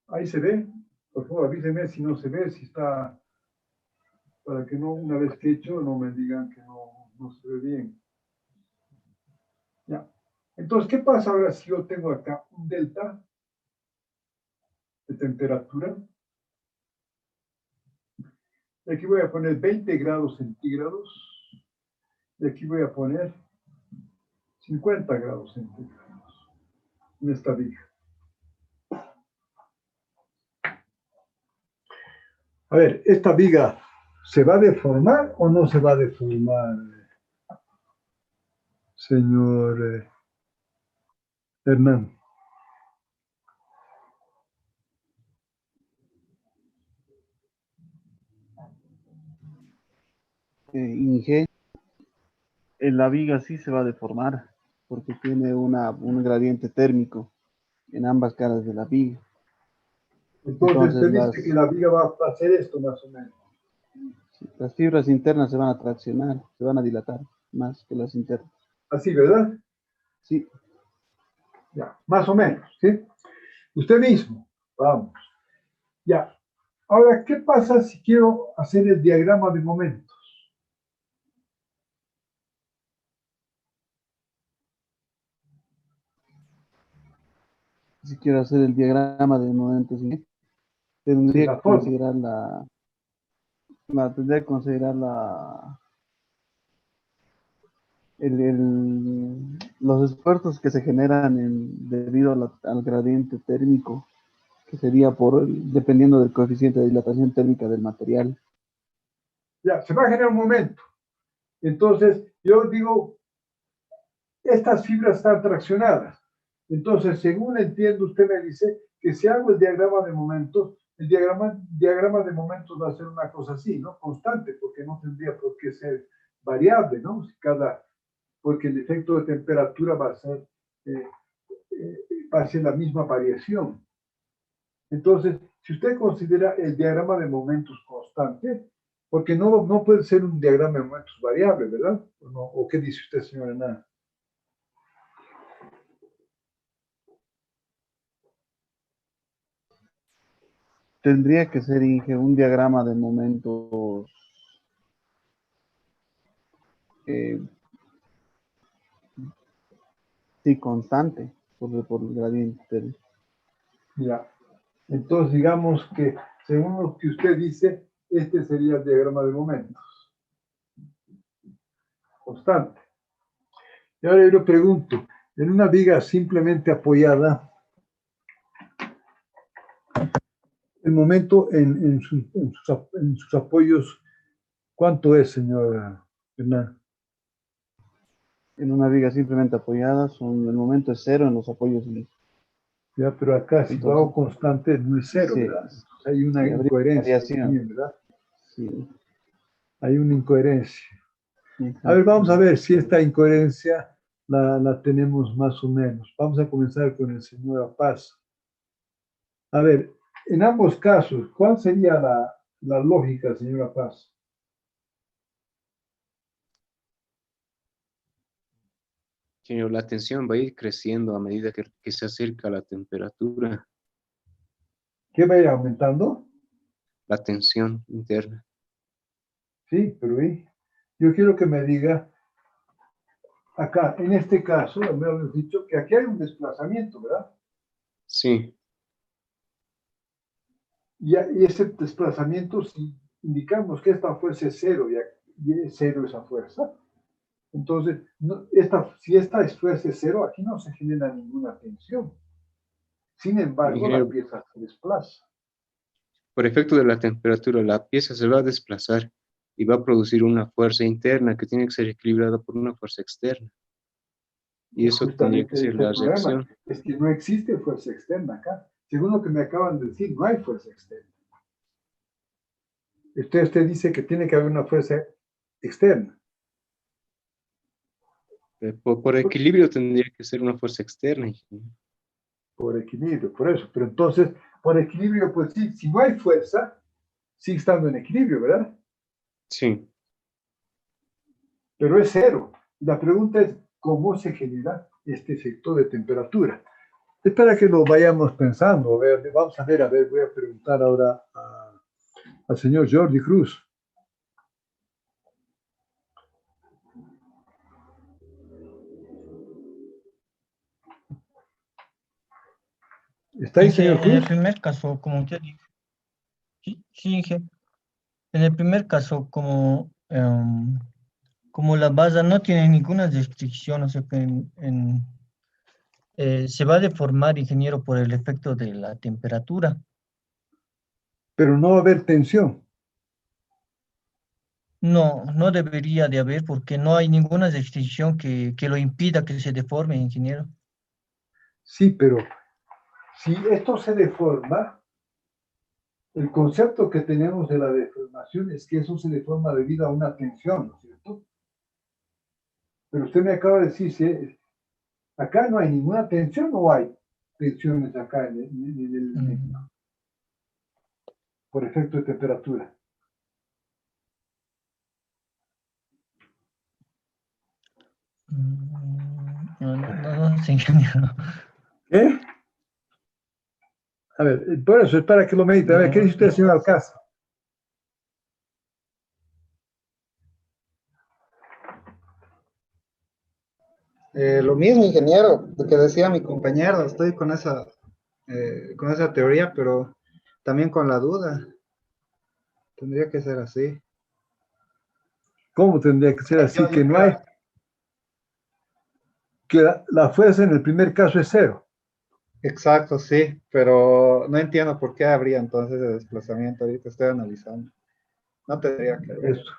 Ahí se ve. Por favor, avísenme si no se ve, si está, para que no, una vez que he hecho, no me digan que no se ve bien. Ya. Entonces, ¿qué pasa ahora si yo tengo acá un delta de temperatura? Y aquí voy a poner 20 grados centígrados. Y aquí voy a poner 50 grados centígrados en esta viga. A ver, ¿esta viga se va a deformar o no se va a deformar, señor Hernán? Inge, la viga sí se va a deformar porque tiene un gradiente térmico en ambas caras de la viga. Entonces Entonces usted dice que la viga va a hacer esto más o menos. las fibras internas se van a traccionar, se van a dilatar más que las internas. Así, ¿verdad? Sí, Ya, más o menos, ¿sí? Usted mismo, vamos. Ya. Ahora, ¿qué pasa si quiero hacer el diagrama de momentos? si quiero hacer el diagrama de momentos, Sí, tendría la que forma. considerar tendría que considerar los esfuerzos que se generan debido al gradiente térmico, que sería dependiendo del coeficiente de dilatación térmica del material. Ya, se va a generar un momento. Entonces, yo digo, estas fibras están traccionadas. Entonces, según entiendo, usted me dice que si hago el diagrama de momentos, el diagrama de momentos va a ser una cosa así, ¿no? Constante, porque no tendría por qué ser variable, ¿no? Porque el efecto de temperatura eh, va a ser la misma variación. Entonces, si usted considera el diagrama de momentos constante, porque no puede ser un diagrama de momentos variable, ¿verdad? ¿O qué dice usted, señora Ana? Tendría que ser, Inge, un diagrama de momentos sí, constante por el gradiente térmico. Ya. Entonces, digamos que, según lo que usted dice, este sería el diagrama de momentos. constante. Y ahora yo le pregunto, en una viga simplemente apoyada, el momento en sus apoyos, ¿cuánto es, señor Hernán? En una viga simplemente apoyada, el momento es cero en los apoyos. Ya, pero acá si lo hago constante no es cero, sí, ¿verdad? Hay una sí, habría incoherencia variación. también, ¿verdad? Sí. Hay una incoherencia. Ujú. A ver, vamos a ver si esta incoherencia la tenemos más o menos. Vamos a comenzar con el señor Paz. A ver, en ambos casos, ¿cuál sería la lógica, señora Paz? Señor, la tensión va a ir creciendo a medida que se acerca la temperatura, ¿Qué va a ir aumentando? la tensión interna. Sí, pero yo quiero que me diga, acá, en este caso, me habéis dicho que aquí hay un desplazamiento, ¿verdad? Sí, Y ese desplazamiento, si indicamos que esta fuerza es cero y es cero esa fuerza, entonces, si esta fuerza es cero, aquí no se genera ninguna tensión. Sin embargo, la ingeniero, pieza se desplaza. por efecto de la temperatura, la pieza se va a desplazar y va a producir una fuerza interna que tiene que ser equilibrada por una fuerza externa. Y eso tendría que Justamente ser este la problema reacción. es que no existe fuerza externa acá. Según lo que me acaban de decir, no hay fuerza externa. Usted dice que tiene que haber una fuerza externa. Por equilibrio tendría que ser una fuerza externa, ingeniero. Por equilibrio, por eso. Pero entonces, por equilibrio, pues sí, si no hay fuerza, sigue estando en equilibrio, ¿verdad? Sí. Pero es cero. La pregunta es, ¿cómo se genera este efecto de temperatura? Es para que lo vayamos pensando. A ver, vamos a ver, voy a preguntar ahora al señor Jordi Cruz. ¿Está ahí, señor En el Cruz? primer caso, como usted dijo, sí, sí, Inge. En el primer caso, como la base no tiene ninguna restricción, o sea que se va a deformar, ingeniero, por el efecto de la temperatura. Pero no va a haber tensión. No, no debería de haber porque no hay ninguna restricción que lo impida que se deforme, ingeniero. Sí, pero si esto se deforma, el concepto que tenemos de la deformación es que eso se deforma debido a una tensión, ¿no es cierto? Pero usted me acaba de decir, si acá no hay ninguna tensión, no hay tensiones acá en el elemento, por efecto de temperatura. No sé, ingeniero. ¿Qué? A ver, por eso es para que lo medite. A ver, ¿qué dice usted, señor Alcázar? Lo mismo, ingeniero, lo que decía mi compañero, estoy con esa teoría, pero también con la duda. Tendría que ser así. ¿Cómo tendría que ser así? Que no hay, que la fuerza en el primer caso es cero. Exacto, sí, pero no entiendo por qué habría entonces ese desplazamiento. Ahorita estoy analizando. No tendría que haber. Eso.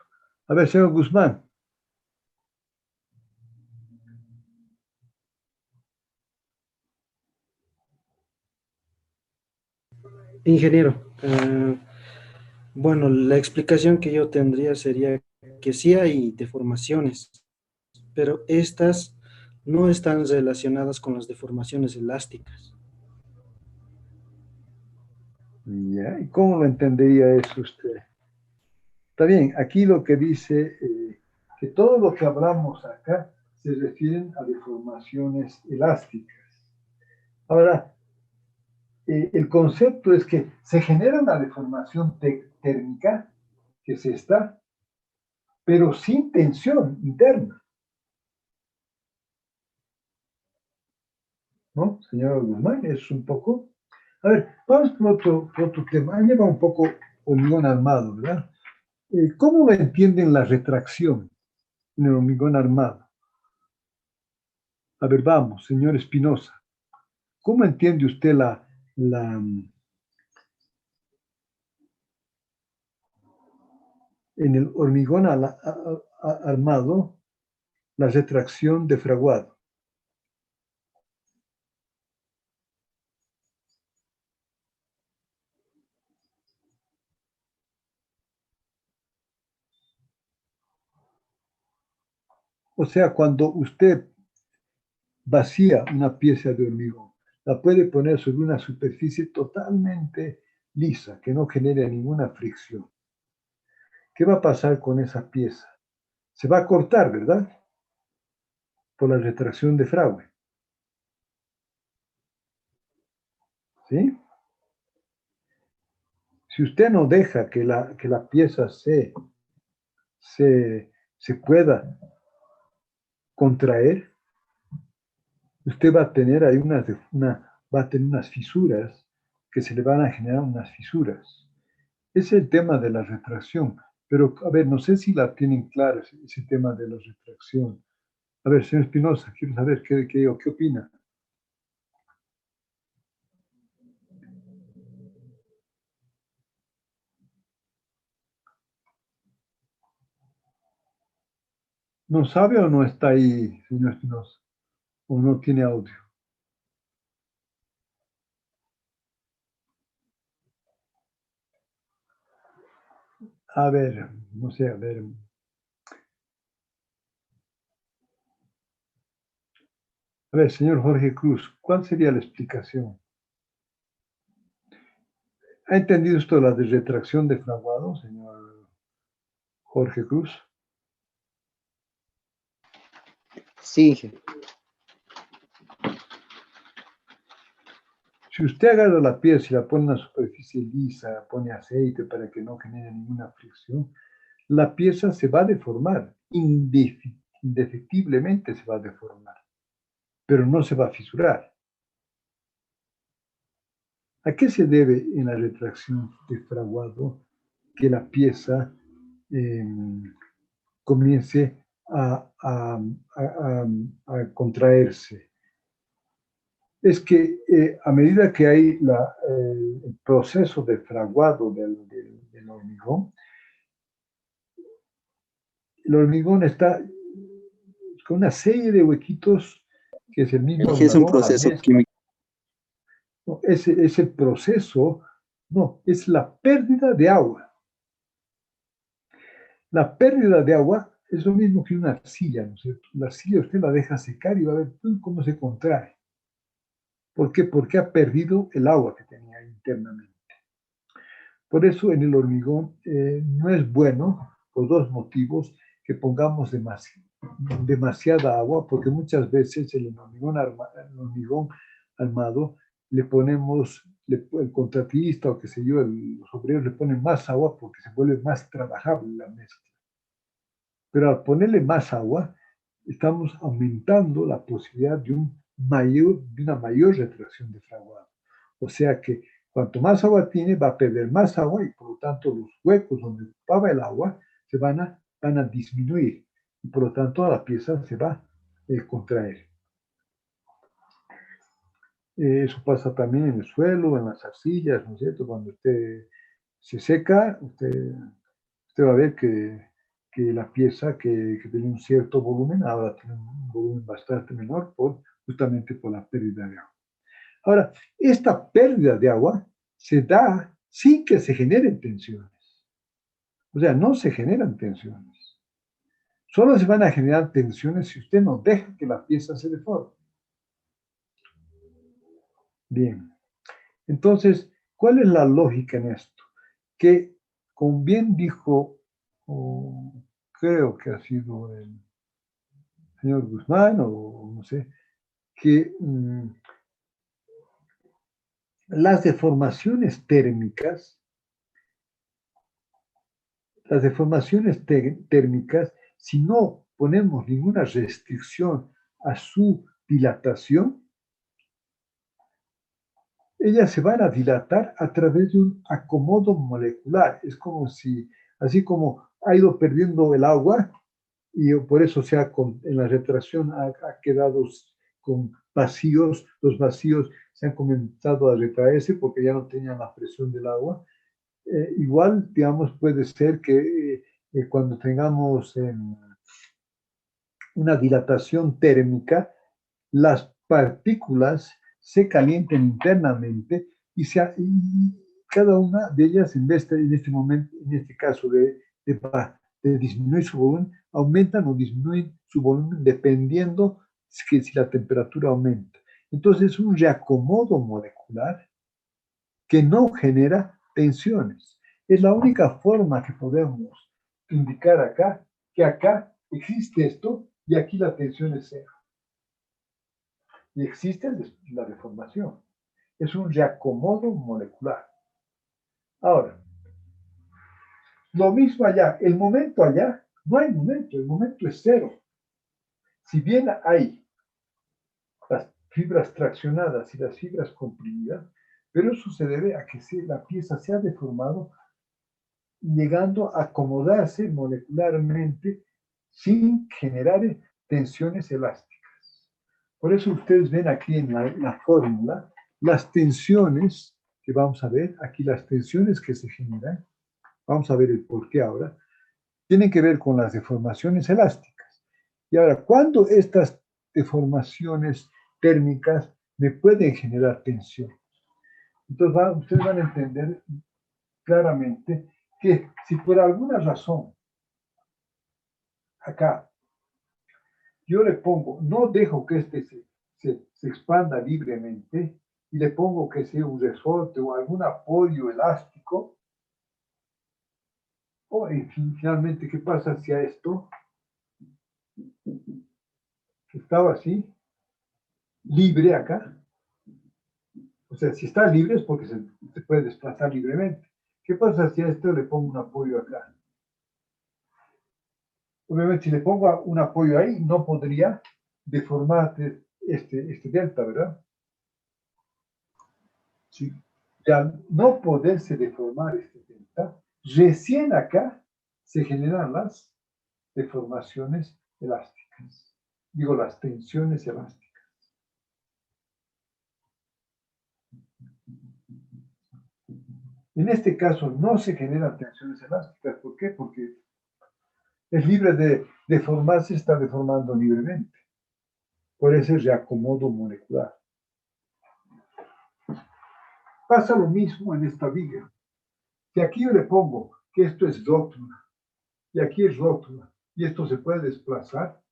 A ver, señor Guzmán. Ingeniero, bueno, la explicación que yo tendría sería que sí hay deformaciones, pero estas no están relacionadas con las deformaciones elásticas. Ya, ¿y cómo lo entendería eso usted? Está bien, aquí lo que dice, que todo lo que hablamos acá se refieren a deformaciones elásticas. Ahora, el concepto es que se genera una deformación térmica, que es esta, pero sin tensión interna. ¿No, señor Guzmán? Es un poco... A ver, vamos por otro tema. Ahí lleva un poco hormigón armado, ¿verdad? ¿Cómo lo entienden la retracción? en el hormigón armado. A ver, vamos, señor Espinosa. ¿Cómo entiende usted en el hormigón armado, la retracción de fraguado? O sea, cuando usted vacía una pieza de hormigón, la puede poner sobre una superficie totalmente lisa, que no genere ninguna fricción. ¿Qué va a pasar con esa pieza? Se va a cortar, ¿verdad? Por la retracción de fragua. ¿Sí? Si usted no deja que la pieza se pueda contraer, usted va a tener ahí va a tener unas fisuras que se le van a generar unas fisuras. Es el tema de la retracción. Pero, a ver, no sé si la tienen clara ese tema de la retracción. A ver, señor Espinosa, quiero saber qué opina. ¿No sabe o no está ahí, señor Espinosa? ¿O no tiene audio? A ver, no sé, a ver. A ver, señor Jorge Cruz, ¿cuál sería la explicación? ¿Ha entendido esto de la de retracción de fraguado, señor Jorge Cruz? Sí. Si usted agarra la pieza y la pone en una superficie lisa, pone aceite para que no genere ninguna fricción, la pieza se va a deformar, indefectiblemente se va a deformar, pero no se va a fisurar. ¿A qué se debe en la retracción de fraguado que la pieza comience a contraerse? Es que a medida que hay el proceso de fraguado del hormigón, el hormigón está con una serie de huequitos que es el mismo Es un hormigón. proceso químico. No, es el proceso, no, es la pérdida de agua. La pérdida de agua es lo mismo que una arcilla, ¿no es cierto? La arcilla usted la deja secar y va a ver cómo se contrae. ¿Por qué? Porque ha perdido el agua que tenía internamente. Por eso en el hormigón no es bueno, por dos motivos, que pongamos demasiada agua, porque muchas veces el hormigón armado le ponemos, el contratista o qué sé yo, los obreros le ponen más agua porque se vuelve más trabajable la mezcla. Pero al ponerle más agua, estamos aumentando la posibilidad de una mayor retracción de fraguado. O sea que cuanto más agua tiene, va a perder más agua y por lo tanto los huecos donde ocupaba el agua se van a disminuir y por lo tanto la pieza se va a contraer. Eso pasa también en el suelo, en las arcillas, ¿no es cierto? Cuando usted se seca, usted va a ver que la pieza que tenía un cierto volumen, ahora tiene un volumen bastante menor justamente por la pérdida de agua. Ahora, esta pérdida de agua se da sin que se generen tensiones. O sea, no se generan tensiones. Solo se van a generar tensiones si usted no deja que la pieza se deforme. Bien. Entonces, ¿cuál es la lógica en esto? Que, como bien dijo, creo que ha sido el señor Guzmán, o no sé, que las deformaciones térmicas, si no ponemos ninguna restricción a su dilatación, ellas se van a dilatar a través de un acomodo molecular. Es como si, así como ha ido perdiendo el agua, y por eso en la retracción ha quedado con vacíos, los vacíos se han comenzado a retraerse porque ya no tenían la presión del agua. Igual, digamos, puede ser que cuando tengamos una dilatación térmica, las partículas se calienten internamente y cada una de ellas, en este momento, en este caso de disminuir su volumen, aumentan o disminuyen su volumen dependiendo si la temperatura aumenta. Entonces es un reacomodo molecular que no genera tensiones. Es la única forma que podemos indicar acá que acá existe esto y aquí la tensión es cero. Y existe la deformación. Es un reacomodo molecular. Ahora, lo mismo allá. El momento allá, no hay momento, el momento es cero. Si bien hay las fibras traccionadas y las fibras comprimidas, pero eso se debe a que la pieza se ha deformado, llegando a acomodarse molecularmente sin generar tensiones elásticas. Por eso ustedes ven aquí en la fórmula las tensiones que vamos a ver, aquí las tensiones que se generan, vamos a ver el porqué ahora, tienen que ver con las deformaciones elásticas. Y ahora, ¿cuándo estas deformaciones térmicas me pueden generar tensión? Entonces ustedes van a entender claramente que si por alguna razón acá yo le pongo, no dejo que este se expanda libremente y le pongo que sea un resorte o algún apoyo elástico, o finalmente, ¿qué pasa si a esto que estaba así, libre acá? O sea, si está libre es porque se puede desplazar libremente. ¿Qué pasa si a esto le pongo un apoyo acá? Obviamente, si le pongo un apoyo ahí, no podría deformar este delta, ¿verdad? Sí. Y al no poderse deformar este delta, recién acá se generan las deformaciones elásticas. Digo, las tensiones elásticas. En este caso no se generan tensiones elásticas. ¿Por qué? Porque es libre de deformarse, está deformando libremente. Por ese reacomodo molecular. Pasa lo mismo en esta viga. Si aquí yo le pongo que esto es rótula, y aquí es rótula, y esto se puede desplazar,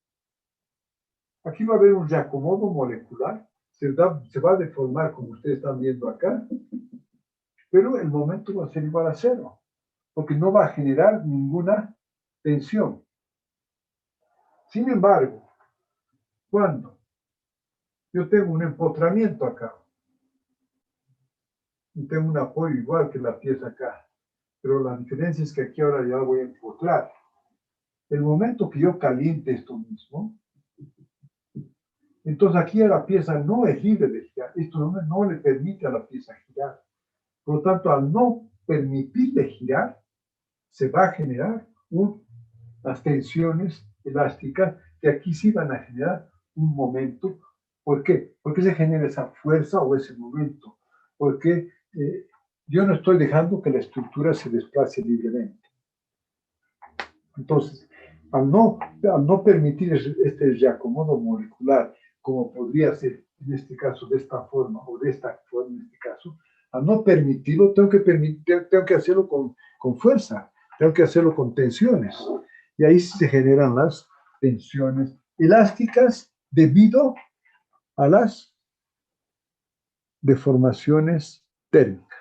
aquí va a haber un reacomodo molecular, se va a deformar como ustedes están viendo acá, pero el momento va a ser igual a cero, porque no va a generar ninguna tensión. Sin embargo, cuando yo tengo un empotramiento acá, y tengo un apoyo igual que la pieza acá, pero la diferencia es que aquí ahora ya voy a empotrar. El momento que yo caliente esto mismo, entonces aquí la pieza no es libre de girar, esto no le permite a la pieza girar. Por lo tanto, al no permitirle girar, se va a generar las tensiones elásticas que aquí sí van a generar un momento. ¿Por qué? Porque se genera esa fuerza o ese momento. Porque yo no estoy dejando que la estructura se desplace libremente. Entonces, al no permitir este reacomodo molecular, como podría ser en este caso de esta forma o de esta forma en este caso, al no permitirlo, tengo que hacerlo con fuerza, tengo que hacerlo con tensiones. Y ahí se generan las tensiones elásticas debido a las deformaciones térmicas.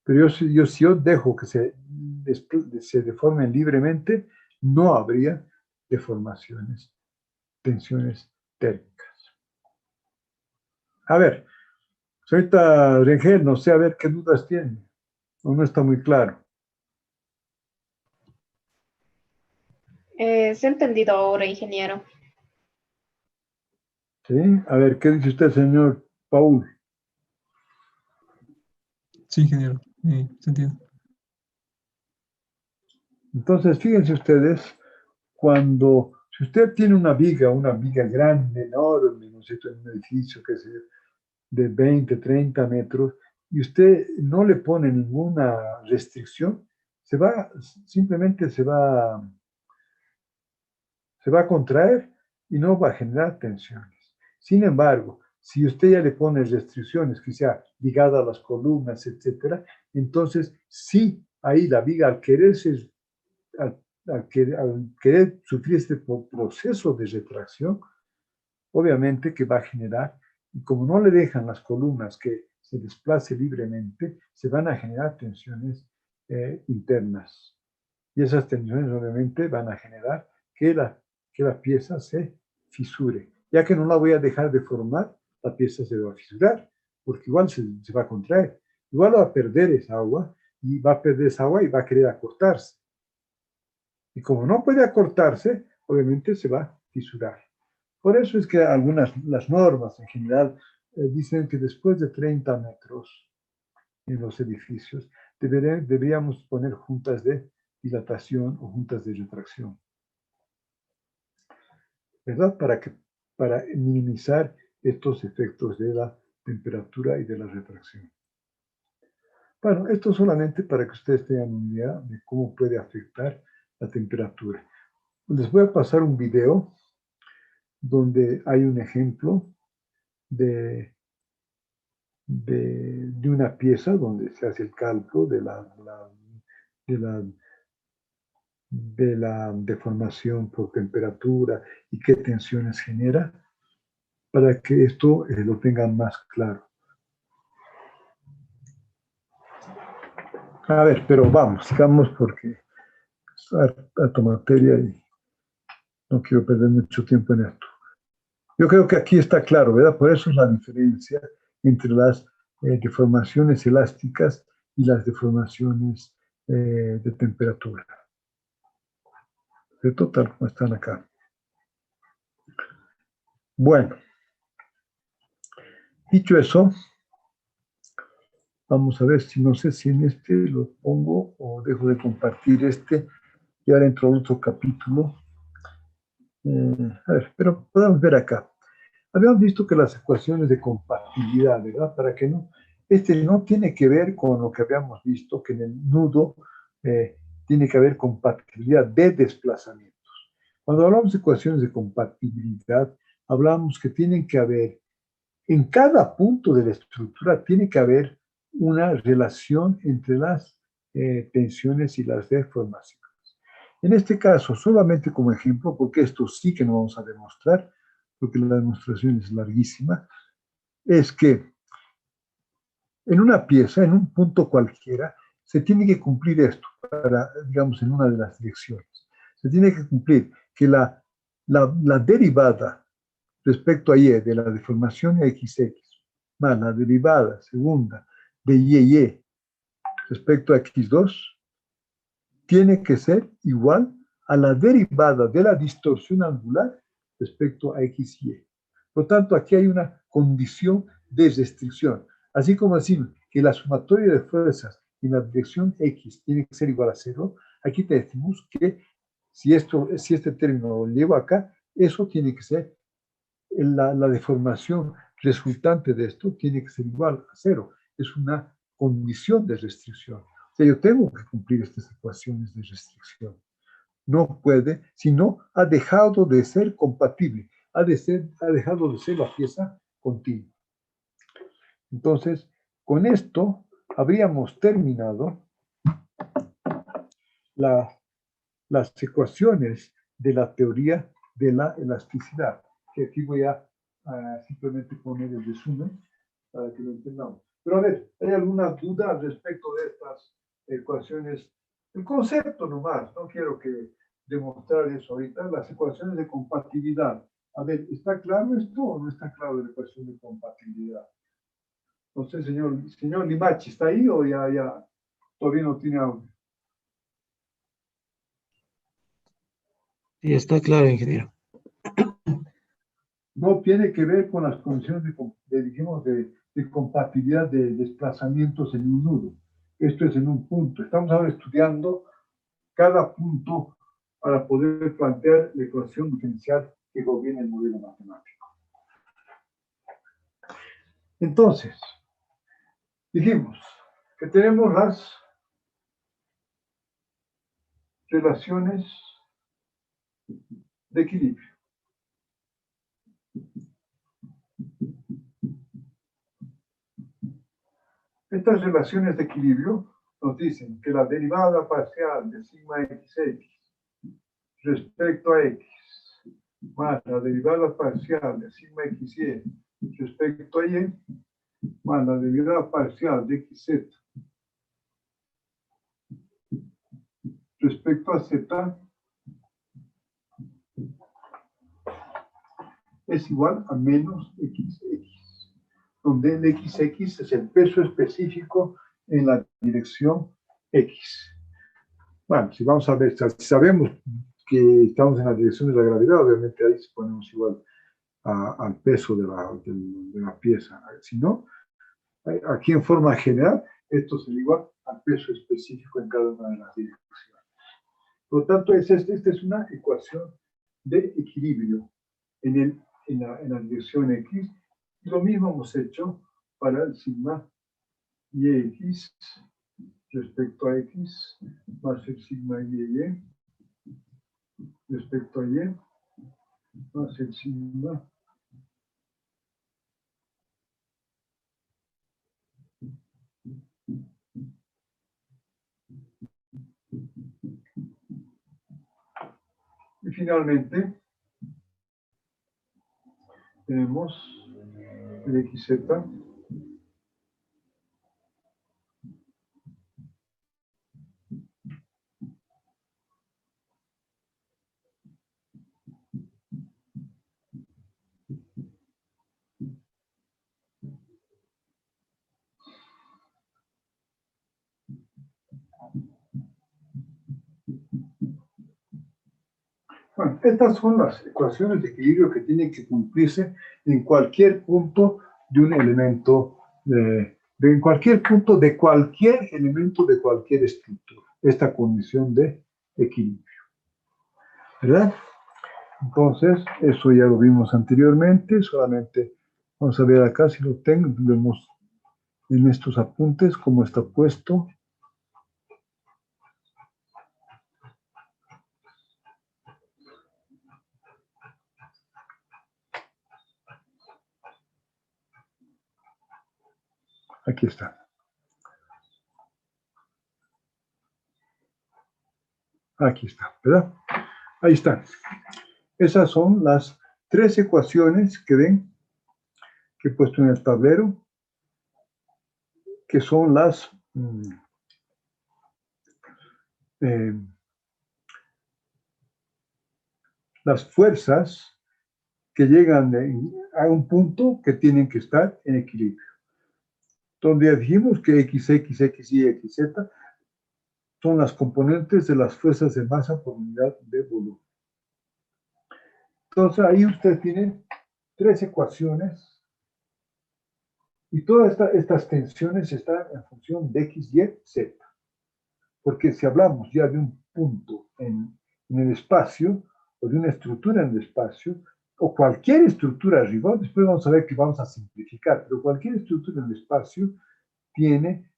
Pero si yo dejo que se deformen libremente, no habría deformaciones, tensiones térmicas. A ver, ahorita Rengel, no sé, a ver qué dudas tiene. No está muy claro. Se ha entendido ahora, ingeniero. ¿Sí? A ver, ¿qué dice usted, señor Paul? Sí, ingeniero. Sentido. Entonces, fíjense ustedes si usted tiene una viga grande, enorme, ¿no es cierto?, en un edificio que sea de 20, 30 metros, y usted no le pone ninguna restricción, simplemente se va a contraer y no va a generar tensiones. Sin embargo, si usted ya le pone restricciones, que sea ligada a las columnas, etcétera, entonces sí, ahí la viga al querer sufrir este proceso de retracción, obviamente que va a generar, y como no le dejan las columnas que se desplace libremente, se van a generar tensiones internas. Y esas tensiones obviamente van a generar que la pieza se fisure. Ya que no la voy a dejar de formar, la pieza se va a fisurar, porque igual se va a contraer. Igual va a perder esa agua, y va a querer acortarse. Y como no puede acortarse, obviamente se va a fisurar. Por eso es que las normas en general dicen que después de 30 metros en los edificios deberíamos poner juntas de dilatación o juntas de retracción, ¿verdad? Para minimizar estos efectos de la temperatura y de la retracción. Bueno, esto solamente para que ustedes tengan una idea de cómo puede afectar la temperatura. Les voy a pasar un video donde hay un ejemplo de una pieza donde se hace el cálculo de la deformación por temperatura y qué tensiones genera, para que esto lo tengan más claro. A ver, pero sigamos porque es harta materia y no quiero perder mucho tiempo en esto. Yo creo que aquí está claro, ¿verdad? Por eso es la diferencia entre las deformaciones elásticas y las deformaciones de temperatura. ¿Cierto? Tal como están acá. Bueno, dicho eso, vamos a ver si no sé si en este lo pongo o dejo de compartir este y ahora entro a otro capítulo. A ver, pero podemos ver acá. Habíamos visto que las ecuaciones de compatibilidad, ¿verdad? Para que no, no tiene que ver con lo que habíamos visto, que en el nudo tiene que haber compatibilidad de desplazamientos. Cuando hablamos de ecuaciones de compatibilidad, hablamos que tienen que haber, en cada punto de la estructura, tiene que haber una relación entre las tensiones y las deformaciones. En este caso, solamente como ejemplo, porque esto sí que no vamos a demostrar, porque la demostración es larguísima, es que en una pieza, en un punto cualquiera, se tiene que cumplir esto, digamos, en una de las direcciones. Se tiene que cumplir que la derivada respecto a y de la deformación XX, más la derivada segunda de y respecto a x2, tiene que ser igual a la derivada de la distorsión angular respecto a x y. Por lo tanto, aquí hay una condición de restricción. Así como decimos que la sumatoria de fuerzas en la dirección x tiene que ser igual a 0, aquí te decimos que si este término lo llevo acá, eso tiene que ser, la deformación resultante de esto tiene que ser igual a 0. Es una condición de restricción. O sea, yo tengo que cumplir estas ecuaciones de restricción. No puede, sino ha dejado de ser compatible, ha dejado de ser la pieza continua. Entonces, con esto habríamos terminado las ecuaciones de la teoría de la elasticidad, que aquí voy a simplemente poner el resumen para que lo entendamos. Pero a ver, ¿hay alguna duda respecto de estas ecuaciones? El concepto nomás, no quiero demostrar eso ahorita, las ecuaciones de compatibilidad. A ver, ¿está claro esto o no está claro la ecuación de compatibilidad? No sé, señor Limachi, ¿está ahí o ya todavía no tiene audio? Sí, está claro, ingeniero. No tiene que ver con las condiciones de compatibilidad de desplazamientos en un nudo. Esto es en un punto. Estamos ahora estudiando cada punto para poder plantear la ecuación diferencial que gobierne el modelo matemático. Entonces, dijimos que tenemos las relaciones de equilibrio. Estas relaciones de equilibrio nos dicen que la derivada parcial de sigma xx respecto a x más la derivada parcial de sigma xy respecto a y más la derivada parcial de xz respecto a z es igual a menos xx, donde el xx es el peso específico en la dirección x. Bueno, si vamos a ver, si sabemos que estamos en la dirección de la gravedad, obviamente ahí ponemos igual al peso de la pieza. Si no, aquí en forma general, esto se igual al peso específico en cada una de las direcciones. Por lo tanto, esta es una ecuación de equilibrio en la dirección X. Y lo mismo hemos hecho para el sigma YX respecto a X más el sigma YY respecto a Y más el sigma y finalmente tenemos el XZ Bueno, estas son las ecuaciones de equilibrio que tienen que cumplirse en cualquier punto de un elemento, en cualquier punto de cualquier elemento de cualquier estructura, esta condición de equilibrio. ¿Verdad? Entonces, eso ya lo vimos anteriormente, solamente vamos a ver acá si lo tenemos en estos apuntes, cómo está puesto. Aquí está. Aquí está, ¿verdad? Ahí están. Esas son las tres ecuaciones que ven, que he puesto en el tablero, que son las fuerzas que llegan a un punto que tienen que estar en equilibrio. Donde dijimos que X, Y, XZ son las componentes de las fuerzas de masa por unidad de volumen. Entonces ahí usted tiene tres ecuaciones y todas estas tensiones están en función de X, Y, Z. Porque si hablamos ya de un punto en el espacio o de una estructura en el espacio, o cualquier estructura arriba, después vamos a ver que vamos a simplificar, pero cualquier estructura en el espacio tiene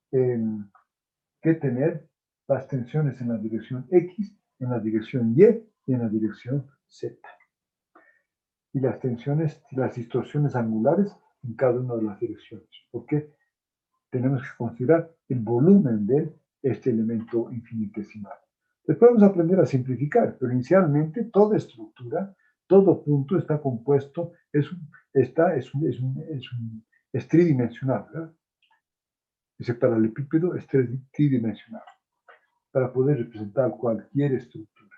que tener las tensiones en la dirección X, en la dirección Y y en la dirección Z. Y las tensiones y las distorsiones angulares en cada una de las direcciones, porque tenemos que considerar el volumen de este elemento infinitesimal. Después vamos a aprender a simplificar, pero inicialmente toda estructura, todo punto está compuesto, es tridimensional, ¿verdad? Ese paralelepípedo es tridimensional, para poder representar cualquier estructura,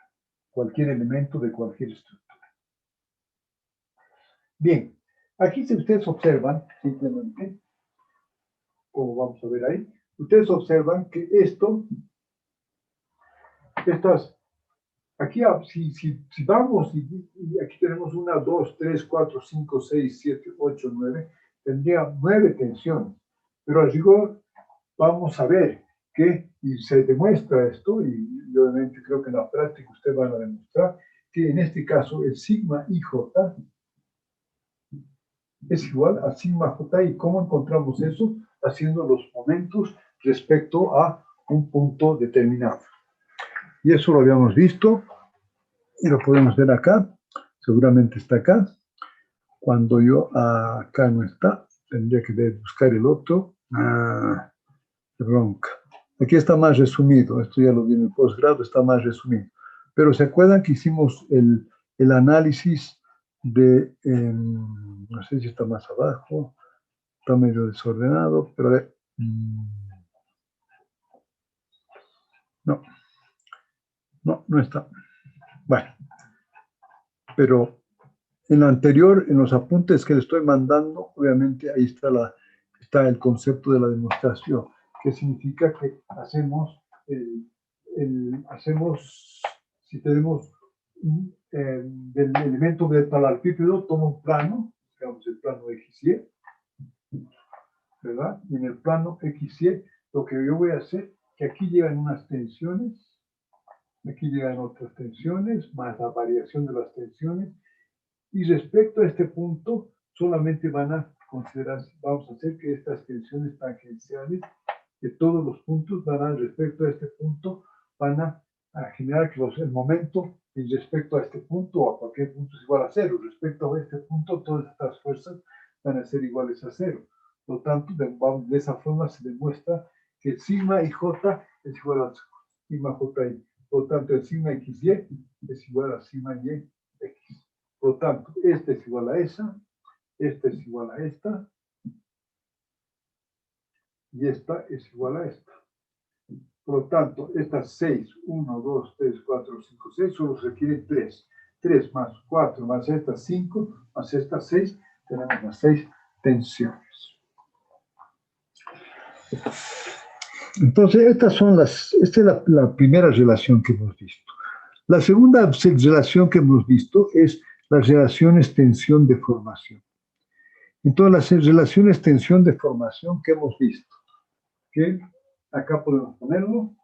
cualquier elemento de cualquier estructura. Bien, aquí si ustedes observan, simplemente, como vamos a ver ahí, ustedes observan que aquí si vamos, y aquí tenemos 1, 2, 3, 4, 5, 6, 7, 8, 9, tendría 9 tensiones, pero al rigor vamos a ver y se demuestra esto, y obviamente creo que en la práctica ustedes van a demostrar que en este caso el sigma IJ es igual a sigma J. ¿Y cómo encontramos eso? Haciendo los momentos respecto a un punto determinado. Y eso lo habíamos visto, y lo podemos ver acá, seguramente está acá. Cuando yo acá no está, tendría que buscar el otro. Qué bronca. Aquí está más resumido, esto ya lo vi en el posgrado, está más resumido. Pero ¿se acuerdan que hicimos el análisis de, no sé si está más abajo, está medio desordenado, pero a ver, no está. Bueno, pero en lo anterior, en los apuntes que le estoy mandando, obviamente ahí está el concepto de la demostración, que significa que hacemos, si tenemos del elemento del paralelepípedo, tomo un plano, digamos el plano XY, ¿verdad? Y en el plano XY, lo que yo voy a hacer, que aquí llegan unas tensiones, aquí llegan otras tensiones, más la variación de las tensiones, y respecto a este punto, solamente van a considerar, vamos a hacer que estas tensiones tangenciales de todos los puntos respecto a este punto, van a generar que el momento respecto a este punto o a cualquier punto es igual a cero. Respecto a este punto, todas estas fuerzas van a ser iguales a cero. Por lo tanto, de esa forma se demuestra que el sigma IJ es igual a sigma JI. Por lo tanto, el sigma XY es igual a sigma YX. Por lo tanto, este es igual a esa, esta es igual a esta, y esta es igual a esta. Por lo tanto, estas 6, 1, 2, 3, 4, 5, 6, solo se requieren 3. 3 más 4 más estas 5 más estas 6, tenemos las 6 tensiones. Entonces, esta es la primera relación que hemos visto. La segunda relación que hemos visto es las relaciones tensión-deformación. Entonces, las relaciones tensión-deformación que hemos visto, que acá podemos ponerlo.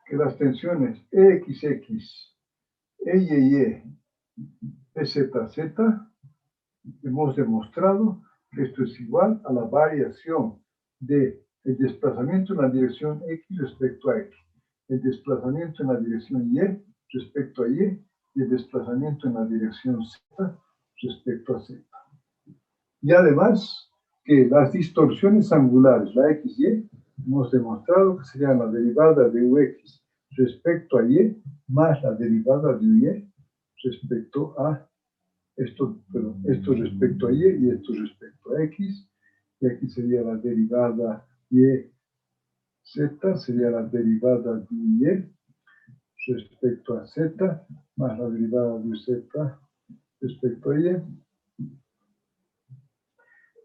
Que las tensiones EXX, EYY, EZZ, hemos demostrado que esto es igual a la variación del desplazamiento en la dirección X respecto a X, el desplazamiento en la dirección Y respecto a Y y el desplazamiento en la dirección Z respecto a Z. Y además que las distorsiones angulares, la XY, hemos demostrado que sería la derivada de UX respecto a Y más la derivada de Y respecto a esto respecto a Y y esto respecto a X, y aquí sería la derivada Y Z, sería la derivada de Y respecto a Z, más la derivada de Z respecto a Y.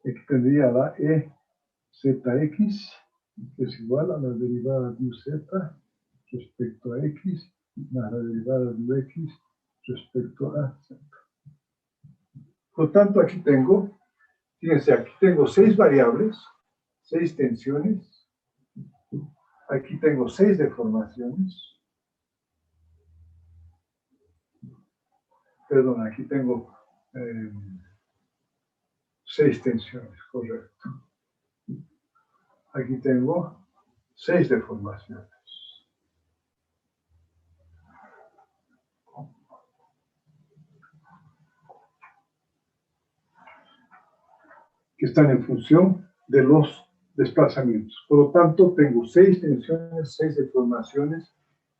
Aquí tendría la EZX, que es igual a la derivada de Z respecto a X, más la derivada de X respecto a Z. Por lo tanto, aquí tengo, fíjense, aquí tengo 6 variables, 6 tensiones, aquí tengo 6 deformaciones, perdón, aquí tengo 6 tensiones, correcto. Aquí tengo 6 deformaciones. Que están en función de los desplazamientos. Por lo tanto, tengo 6 tensiones, 6 deformaciones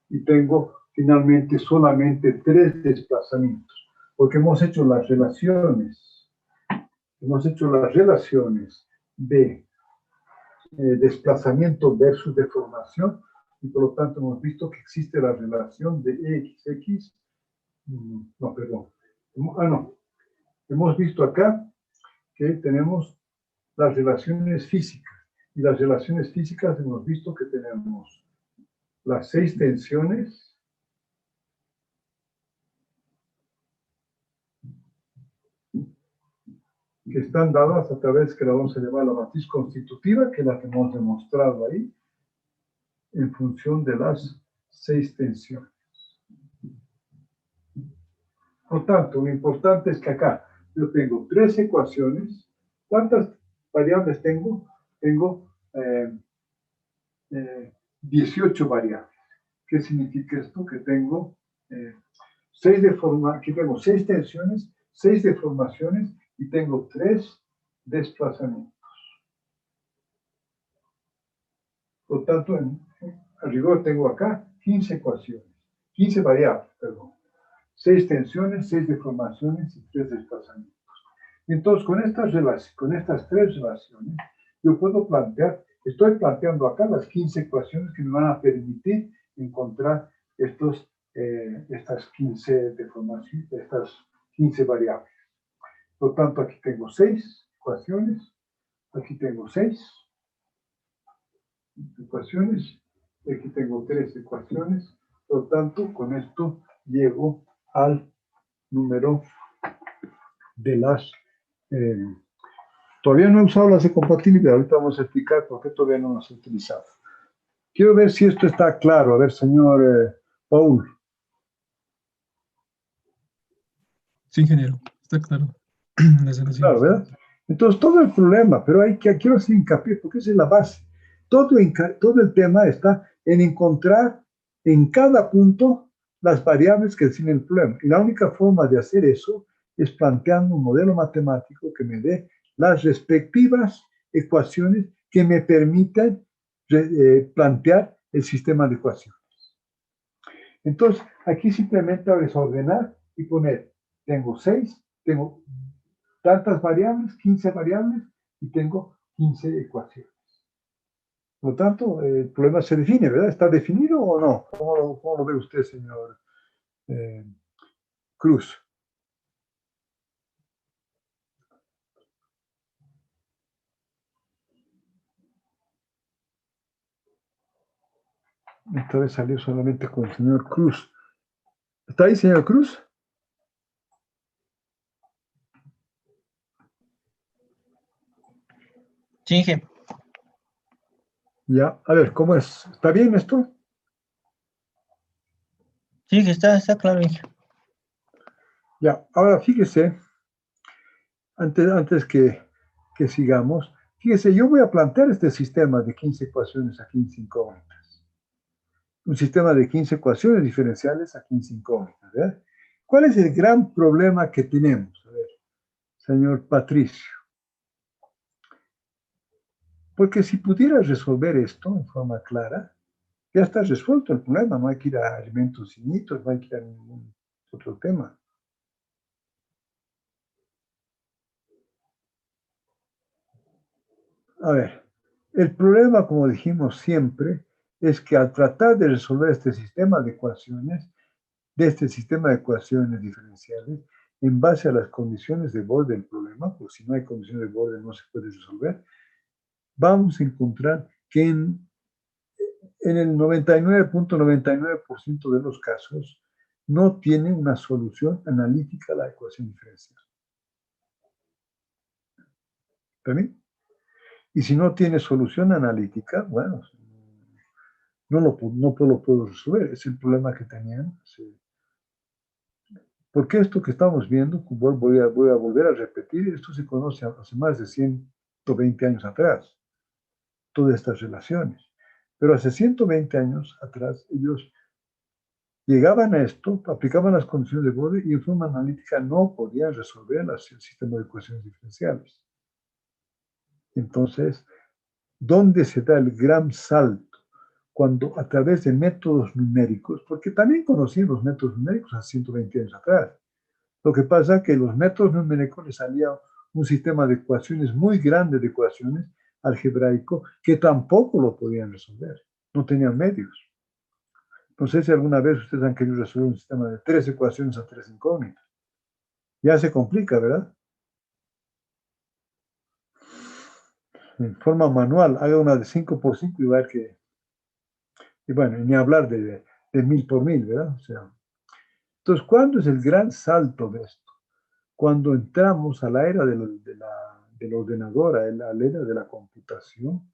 y tengo finalmente solamente 3 desplazamientos, porque hemos hecho las relaciones de desplazamiento versus deformación y por lo tanto hemos visto que existe la relación de EXX, no, perdón, hemos visto acá que tenemos las relaciones físicas. Y las relaciones físicas hemos visto que tenemos las 6 tensiones, que están dadas a través que la vamos a llamar la matriz constitutiva, que es la que hemos demostrado ahí, en función de las 6 tensiones. Por tanto, lo importante es que acá yo tengo 3 ecuaciones. ¿Cuántas variables tengo? Tengo 18 variables. ¿Qué significa esto? Que tengo 6 tensiones, 6 deformaciones y tengo 3 desplazamientos. Por tanto, a rigor tengo acá 15 ecuaciones, 15 variables, perdón. 6 tensiones, 6 deformaciones y 3 desplazamientos. Entonces, con estas 3 relaciones, yo puedo estoy planteando acá las 15 ecuaciones que me van a permitir encontrar estas 15 deformaciones, estas 15 variables. Por tanto, aquí tengo 6 ecuaciones, aquí tengo 6 ecuaciones, y aquí tengo 3 ecuaciones. Por tanto, con esto llego al número de las... todavía no he usado las de compatibilidad, ahorita vamos a explicar por qué todavía no las he utilizado. Quiero ver si esto está claro. A ver, señor Paul. Sí, ingeniero, está claro. Claro, ¿verdad? Entonces, todo el problema, pero quiero hacer hincapié, porque esa es la base. Todo el tema está en encontrar en cada punto las variables que definen el problema. Y la única forma de hacer eso es planteando un modelo matemático que me dé las respectivas ecuaciones que me permitan plantear el sistema de ecuaciones. Entonces, aquí simplemente es ordenar y poner, tengo tantas variables, 15 variables, y tengo 15 ecuaciones. Por lo tanto, el problema se define, ¿verdad? ¿Está definido o no? ¿Cómo lo ve usted, señor Cruz? Esta vez salió solamente con el señor Cruz. ¿Está ahí, señor Cruz? Sí, Inge. Ya, a ver, ¿cómo es? ¿Está bien esto? Sí, está claro, Inge. Ya, ahora fíjese, antes que sigamos, fíjese, yo voy a plantear este sistema de 15 ecuaciones a 15 incógnitas. Un sistema de 15 ecuaciones diferenciales a 15 incógnitas, ¿verdad? ¿Cuál es el gran problema que tenemos? A ver, señor Patricio. Porque si pudieras resolver esto en forma clara, ya está resuelto el problema, no hay que ir a alimentos finitos, no hay que ir a ningún otro tema. A ver, el problema, como dijimos siempre, es que al tratar de resolver este sistema de ecuaciones, diferenciales, en base a las condiciones de borde del problema, porque si no hay condiciones de borde no se puede resolver, vamos a encontrar que en el 99.99% de los casos no tiene una solución analítica a la ecuación diferencial. ¿Está bien? Y si no tiene solución analítica, bueno, no lo puedo resolver. Es el problema que tenían. Sí. Porque esto que estamos viendo, voy a volver a repetir, esto se conoce hace más de 120 años atrás, todas estas relaciones. Pero hace 120 años atrás, ellos llegaban a esto, aplicaban las condiciones de borde y en forma analítica no podían resolver el sistema de ecuaciones diferenciales. Entonces, ¿dónde se da el gran salto? Cuando a través de métodos numéricos, porque también conocían los métodos numéricos hace 120 años atrás. Lo que pasa es que los métodos numéricos les salía un sistema de ecuaciones muy grande de ecuaciones algebraico que tampoco lo podían resolver. No tenían medios. No sé si alguna vez ustedes han querido resolver un sistema de 3 ecuaciones a 3 incógnitas. Ya se complica, ¿verdad? En forma manual, haga una de 5 por 5 y va a ver que... Y bueno, ni hablar de 1000 por 1000, ¿verdad? O sea, entonces, ¿cuándo es el gran salto de esto? cuando entramos a la era del ordenador, a la era de la computación,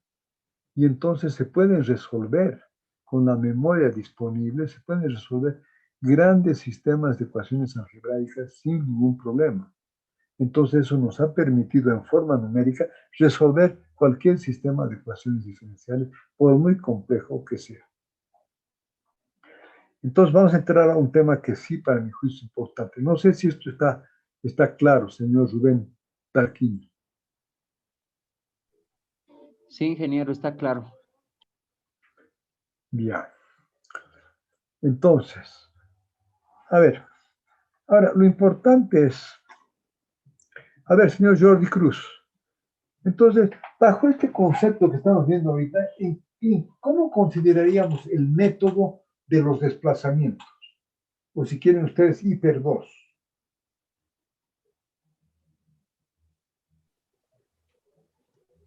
y entonces se pueden resolver con la memoria disponible, se pueden resolver grandes sistemas de ecuaciones algebraicas sin ningún problema. Entonces eso nos ha permitido en forma numérica resolver cualquier sistema de ecuaciones diferenciales, por muy complejo que sea. Entonces vamos a entrar a un tema que sí para mi juicio es importante. No sé si esto está claro, señor Rubén Tarquini. Sí, ingeniero, está claro. Ya. Entonces, a ver, ahora lo importante es, a ver, señor Jordi Cruz, entonces, bajo este concepto que estamos viendo ahorita, ¿cómo consideraríamos el método de los desplazamientos? O si quieren ustedes, hiper 2.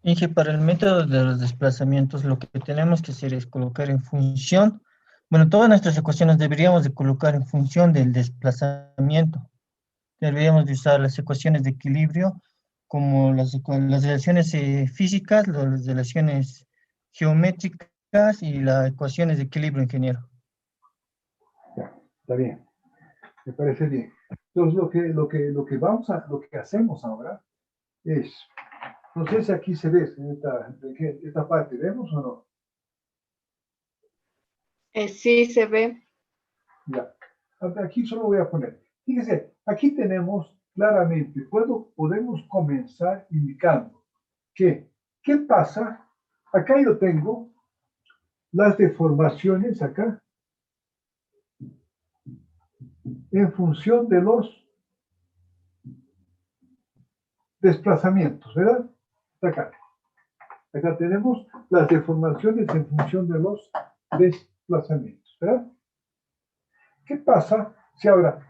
Inge, para el método de los desplazamientos, lo que tenemos que hacer es colocar en función, bueno, todas nuestras ecuaciones deberíamos de colocar en función del desplazamiento. Deberíamos de usar las ecuaciones de equilibrio como las relaciones físicas, las relaciones geométricas y las ecuaciones de equilibrio, ingeniero. Ya, está bien. Me parece bien. Entonces, lo que hacemos ahora es, no sé si aquí se ve esta parte, ¿vemos o no? Sí, se ve. Ya. Aquí solo voy a poner. Fíjese, aquí tenemos claramente, podemos comenzar indicando que, ¿qué pasa? Acá yo tengo las deformaciones acá en función de los desplazamientos, ¿verdad? Acá. Acá tenemos las deformaciones en función de los desplazamientos, ¿verdad? ¿Qué pasa si ahora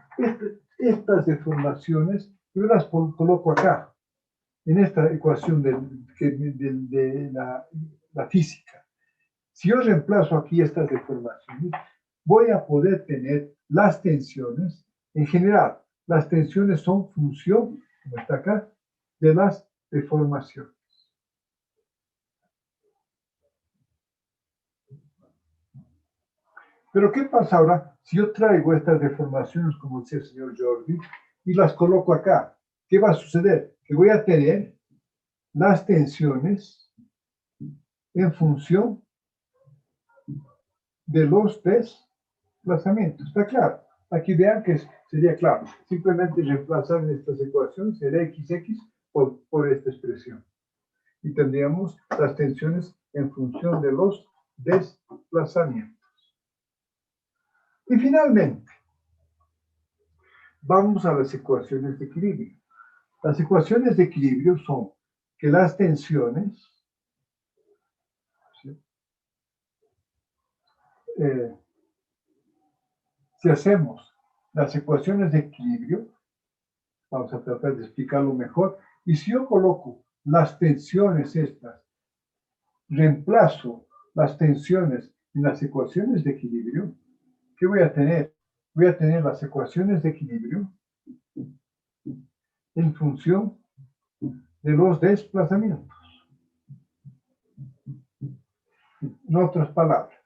estas deformaciones yo las coloco acá, en esta ecuación de la física? Si yo reemplazo aquí estas deformaciones, voy a poder tener las tensiones. En general, las tensiones son función, como está acá, de las deformaciones. Pero ¿qué pasa ahora si yo traigo estas deformaciones, como decía el señor Jordi, y las coloco acá? ¿Qué va a suceder? Que voy a tener las tensiones en función de los desplazamientos. ¿Está claro? Aquí vean que sería claro. Simplemente reemplazar en estas ecuaciones sería XX por esta expresión. Y tendríamos las tensiones en función de los desplazamientos. Y finalmente, vamos a las ecuaciones de equilibrio. Las ecuaciones de equilibrio son que las tensiones si hacemos las ecuaciones de equilibrio, vamos a tratar de explicarlo mejor, y si yo coloco las tensiones estas, reemplazo las tensiones en las ecuaciones de equilibrio, ¿qué voy a tener? Voy a tener las ecuaciones de equilibrio en función de los desplazamientos. En otras palabras,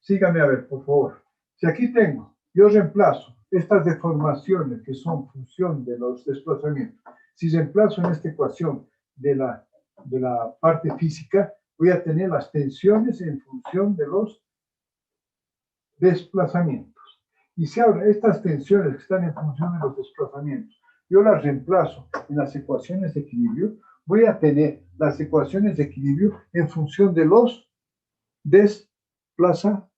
síganme a ver, por favor. Si aquí tengo, yo reemplazo estas deformaciones que son función de los desplazamientos. Si reemplazo en esta ecuación de la parte física, voy a tener las tensiones en función de los desplazamientos. Y si ahora estas tensiones que están en función de los desplazamientos, yo las reemplazo en las ecuaciones de equilibrio, voy a tener las ecuaciones de equilibrio en función de los desplazamientos.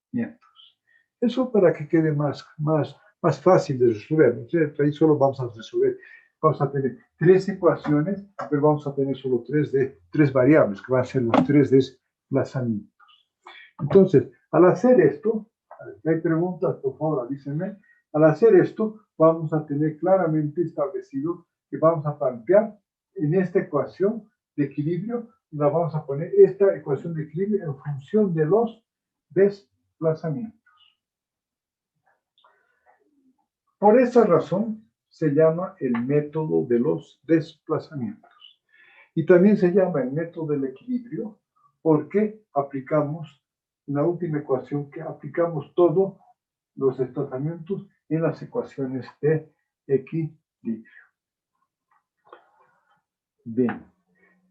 Eso para que quede más fácil de resolver. ¿Cierto? Ahí solo vamos a resolver. Vamos a tener 3 ecuaciones, pero vamos a tener solo 3 variables, que van a ser los 3 desplazamientos. Entonces, al hacer esto, si hay preguntas, por favor, avísenme. Al hacer esto, vamos a tener claramente establecido que vamos a plantear en esta ecuación de equilibrio, la vamos a poner esta ecuación de equilibrio en función de los desplazamientos. Por esa razón, se llama el método de los desplazamientos. Y también se llama el método del equilibrio porque aplicamos, en la última ecuación, que aplicamos todos los desplazamientos en las ecuaciones de equilibrio. Bien,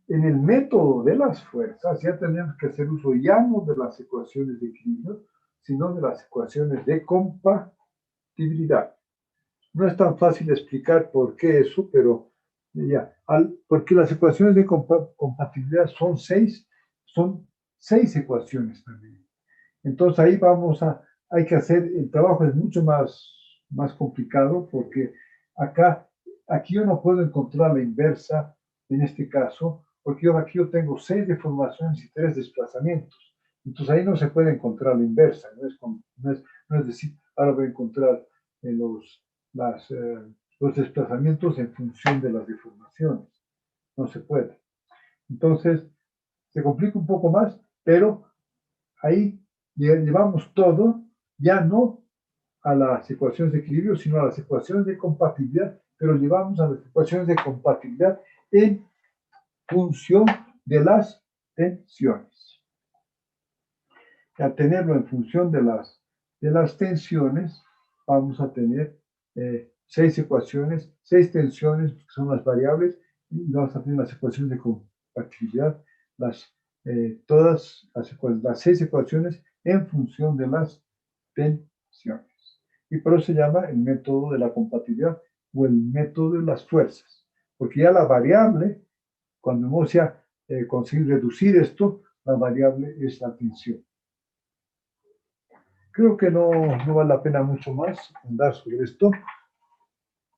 en el método de las fuerzas ya tenemos que hacer uso ya no de las ecuaciones de equilibrio, sino de las ecuaciones de compatibilidad. No es tan fácil explicar por qué eso, pero ya, porque las ecuaciones de compatibilidad son seis ecuaciones también. Entonces ahí hay que hacer, el trabajo es mucho más complicado porque aquí yo no puedo encontrar la inversa en este caso, porque aquí yo tengo 6 deformaciones y 3 desplazamientos. Entonces ahí no se puede encontrar la inversa, no es decir, ahora voy a encontrar los desplazamientos en función de las deformaciones. No se puede. Entonces, se complica un poco más, pero ahí llevamos todo, ya no a las ecuaciones de equilibrio, sino a las ecuaciones de compatibilidad, pero llevamos a las ecuaciones de compatibilidad en función de las tensiones. Al tenerlo en función de las tensiones, vamos a tener 6 ecuaciones, 6 tensiones, que son las variables, y vamos a tener las ecuaciones de compatibilidad, todas las 6 ecuaciones en función de las tensiones. Y por eso se llama el método de la compatibilidad o el método de las fuerzas, porque ya la variable, cuando hemos ya conseguido reducir esto, la variable es la tensión. Creo que no vale la pena mucho más andar sobre esto,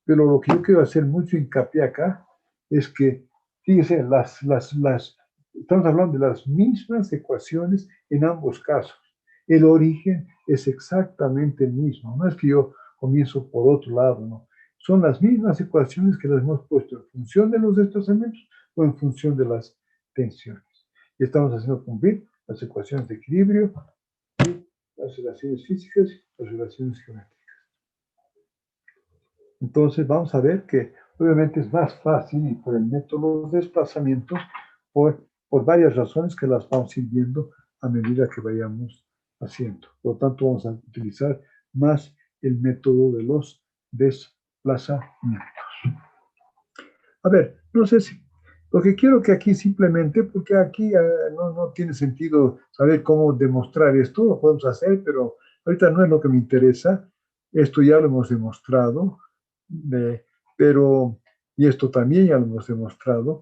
pero lo que yo quiero hacer mucho hincapié acá es que, fíjense, estamos hablando de las mismas ecuaciones en ambos casos. El origen es exactamente el mismo, no es que yo comienzo por otro lado, no. Son las mismas ecuaciones que las hemos puesto en función de los desplazamientos o en función de las tensiones. Y estamos haciendo cumplir las ecuaciones de equilibrio y las relaciones físicas y las relaciones geométricas. Entonces vamos a ver que obviamente es más fácil y por el método de desplazamientos por varias razones que las vamos a ir viendo a medida que vayamos haciendo. Por lo tanto, vamos a utilizar más el método de los desplazamientos. A ver, no sé si lo que quiero que aquí simplemente, porque aquí no tiene sentido saber cómo demostrar esto, lo podemos hacer, pero ahorita no es lo que me interesa. Esto ya lo hemos demostrado, y esto también ya lo hemos demostrado,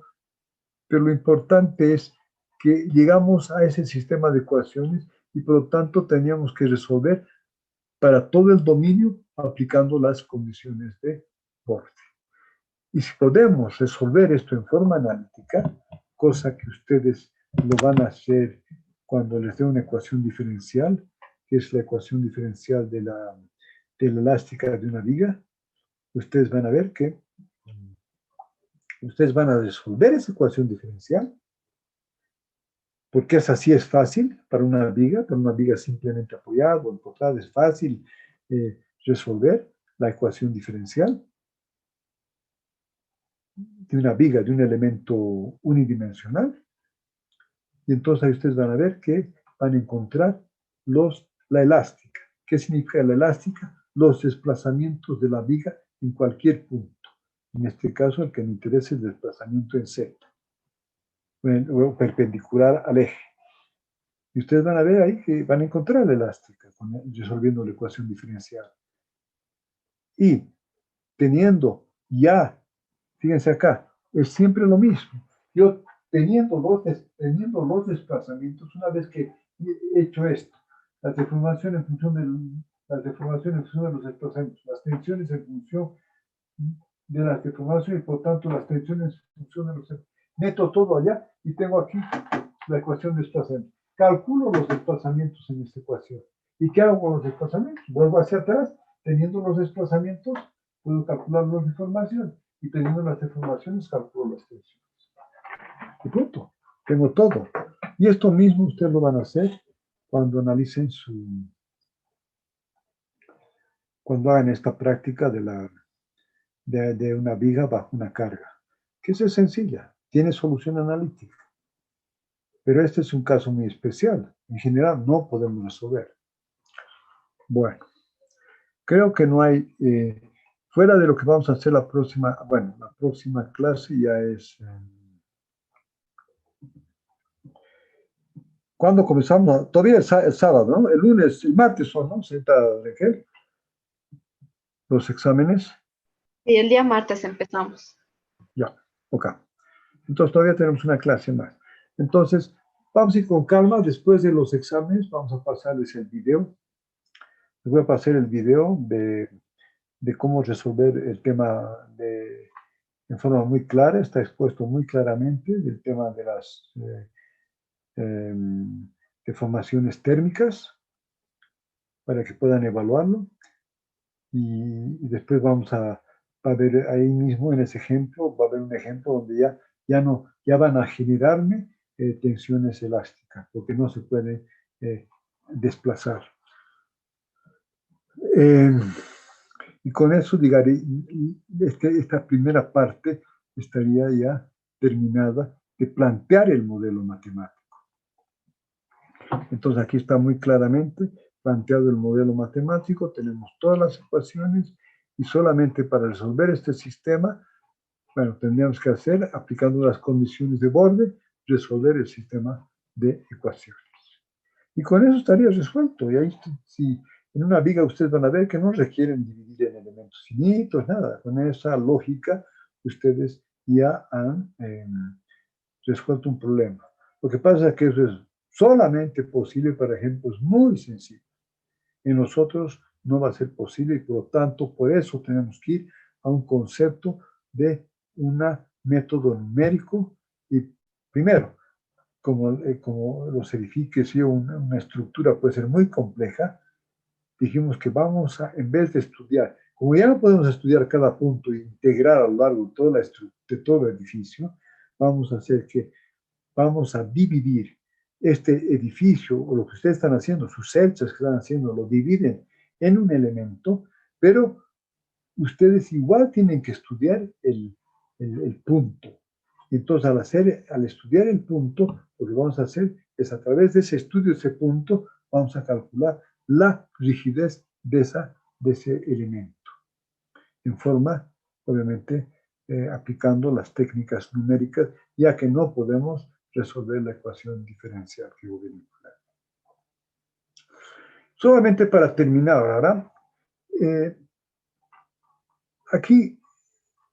pero lo importante es que llegamos a ese sistema de ecuaciones y por lo tanto teníamos que resolver para todo el dominio aplicando las condiciones de borde. Y si podemos resolver esto en forma analítica, cosa que ustedes lo van a hacer cuando les dé una ecuación diferencial, que es la ecuación diferencial de la elástica de una viga, ustedes van a ver que ustedes van a resolver esa ecuación diferencial, porque esa sí es fácil para una viga simplemente apoyada o empotrada, es fácil resolver la ecuación diferencial de una viga, de un elemento unidimensional. Y entonces ahí ustedes van a ver que van a encontrar la elástica. ¿Qué significa la elástica? Los desplazamientos de la viga en cualquier punto. En este caso, el que me interesa es el desplazamiento en Z, o perpendicular al eje. Y ustedes van a ver ahí que van a encontrar la elástica resolviendo la ecuación diferencial. Y teniendo ya, fíjense acá, es siempre lo mismo. Yo teniendo los desplazamientos, una vez que he hecho esto, la deformación en función de los desplazamientos, las tensiones en función de las deformaciones y por tanto las tensiones en función de los... Meto todo allá y tengo aquí la ecuación de desplazamiento. Calculo los desplazamientos en esta ecuación. ¿Y qué hago con los desplazamientos? Vuelvo hacia atrás, teniendo los desplazamientos, puedo calcular las deformaciones. Y teniendo las deformaciones, calculo las tensiones. Y punto. Tengo todo. Y esto mismo ustedes lo van a hacer cuando analicen cuando hagan esta práctica de de una viga bajo una carga, que es sencilla, tiene solución analítica. Pero este es un caso muy especial. En general no podemos resolver. Bueno, creo que no hay, fuera de lo que vamos a hacer la próxima clase ya es... ¿Cuándo comenzamos? Todavía es sábado, ¿no? El lunes, el martes son, ¿no? ¿Qué? Los exámenes. Y el día martes empezamos. Ya, ok. Entonces todavía tenemos una clase más. Entonces, vamos a ir con calma. Después de los exámenes, vamos a pasarles el video. Les voy a pasar el video de cómo resolver el tema en forma muy clara. Está expuesto muy claramente el tema de las deformaciones térmicas para que puedan evaluarlo. Y después vamos a ver ahí mismo en ese ejemplo, va a haber un ejemplo donde ya van a generarme tensiones elásticas, porque no se puede desplazar. Y con eso, digaré, esta primera parte estaría ya terminada de plantear el modelo matemático. Entonces aquí está muy claramente planteado el modelo matemático, tenemos todas las ecuaciones y solamente para resolver este sistema, bueno, tendríamos que hacer, aplicando las condiciones de borde, resolver el sistema de ecuaciones. Y con eso estaría resuelto. Y ahí, si en una viga ustedes van a ver que no requieren dividir en elementos finitos, nada. Con esa lógica, ustedes ya han resuelto un problema. Lo que pasa es que eso es solamente posible para ejemplos muy sencillos. En nosotros no va a ser posible y por lo tanto, por eso tenemos que ir a un concepto de un método numérico y primero, como los edificios y una estructura puede ser muy compleja, dijimos que vamos a, en vez de estudiar, como ya no podemos estudiar cada punto e integrar a lo largo de todo el edificio, vamos a hacer que vamos a dividir este edificio o lo que ustedes están haciendo, sus celdas que están haciendo, lo dividen en un elemento, pero ustedes igual tienen que estudiar el punto. Entonces, al estudiar el punto, lo que vamos a hacer es a través de ese estudio, ese punto, vamos a calcular la rigidez de ese elemento. En forma, obviamente, aplicando las técnicas numéricas, ya que no podemos resolver la ecuación diferencial que hubo vincular. Solamente para terminar ahora, aquí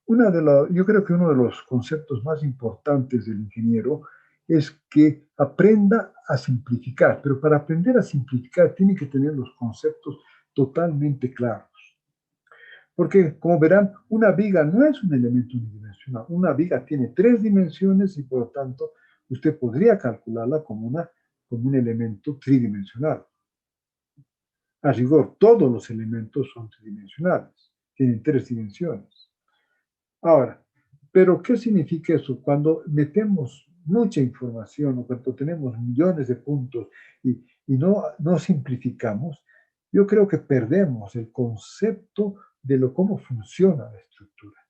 yo creo que uno de los conceptos más importantes del ingeniero es que aprenda a simplificar, pero para aprender a simplificar tiene que tener los conceptos totalmente claros. Porque, como verán, una viga no es un elemento unidimensional. Una viga tiene 3 dimensiones y, por lo tanto, usted podría calcularla como un elemento tridimensional. A rigor, todos los elementos son tridimensionales, tienen 3 dimensiones. Ahora, ¿pero qué significa eso? Cuando metemos mucha información o cuando tenemos millones de puntos y no simplificamos, yo creo que perdemos el concepto de cómo funciona la estructura.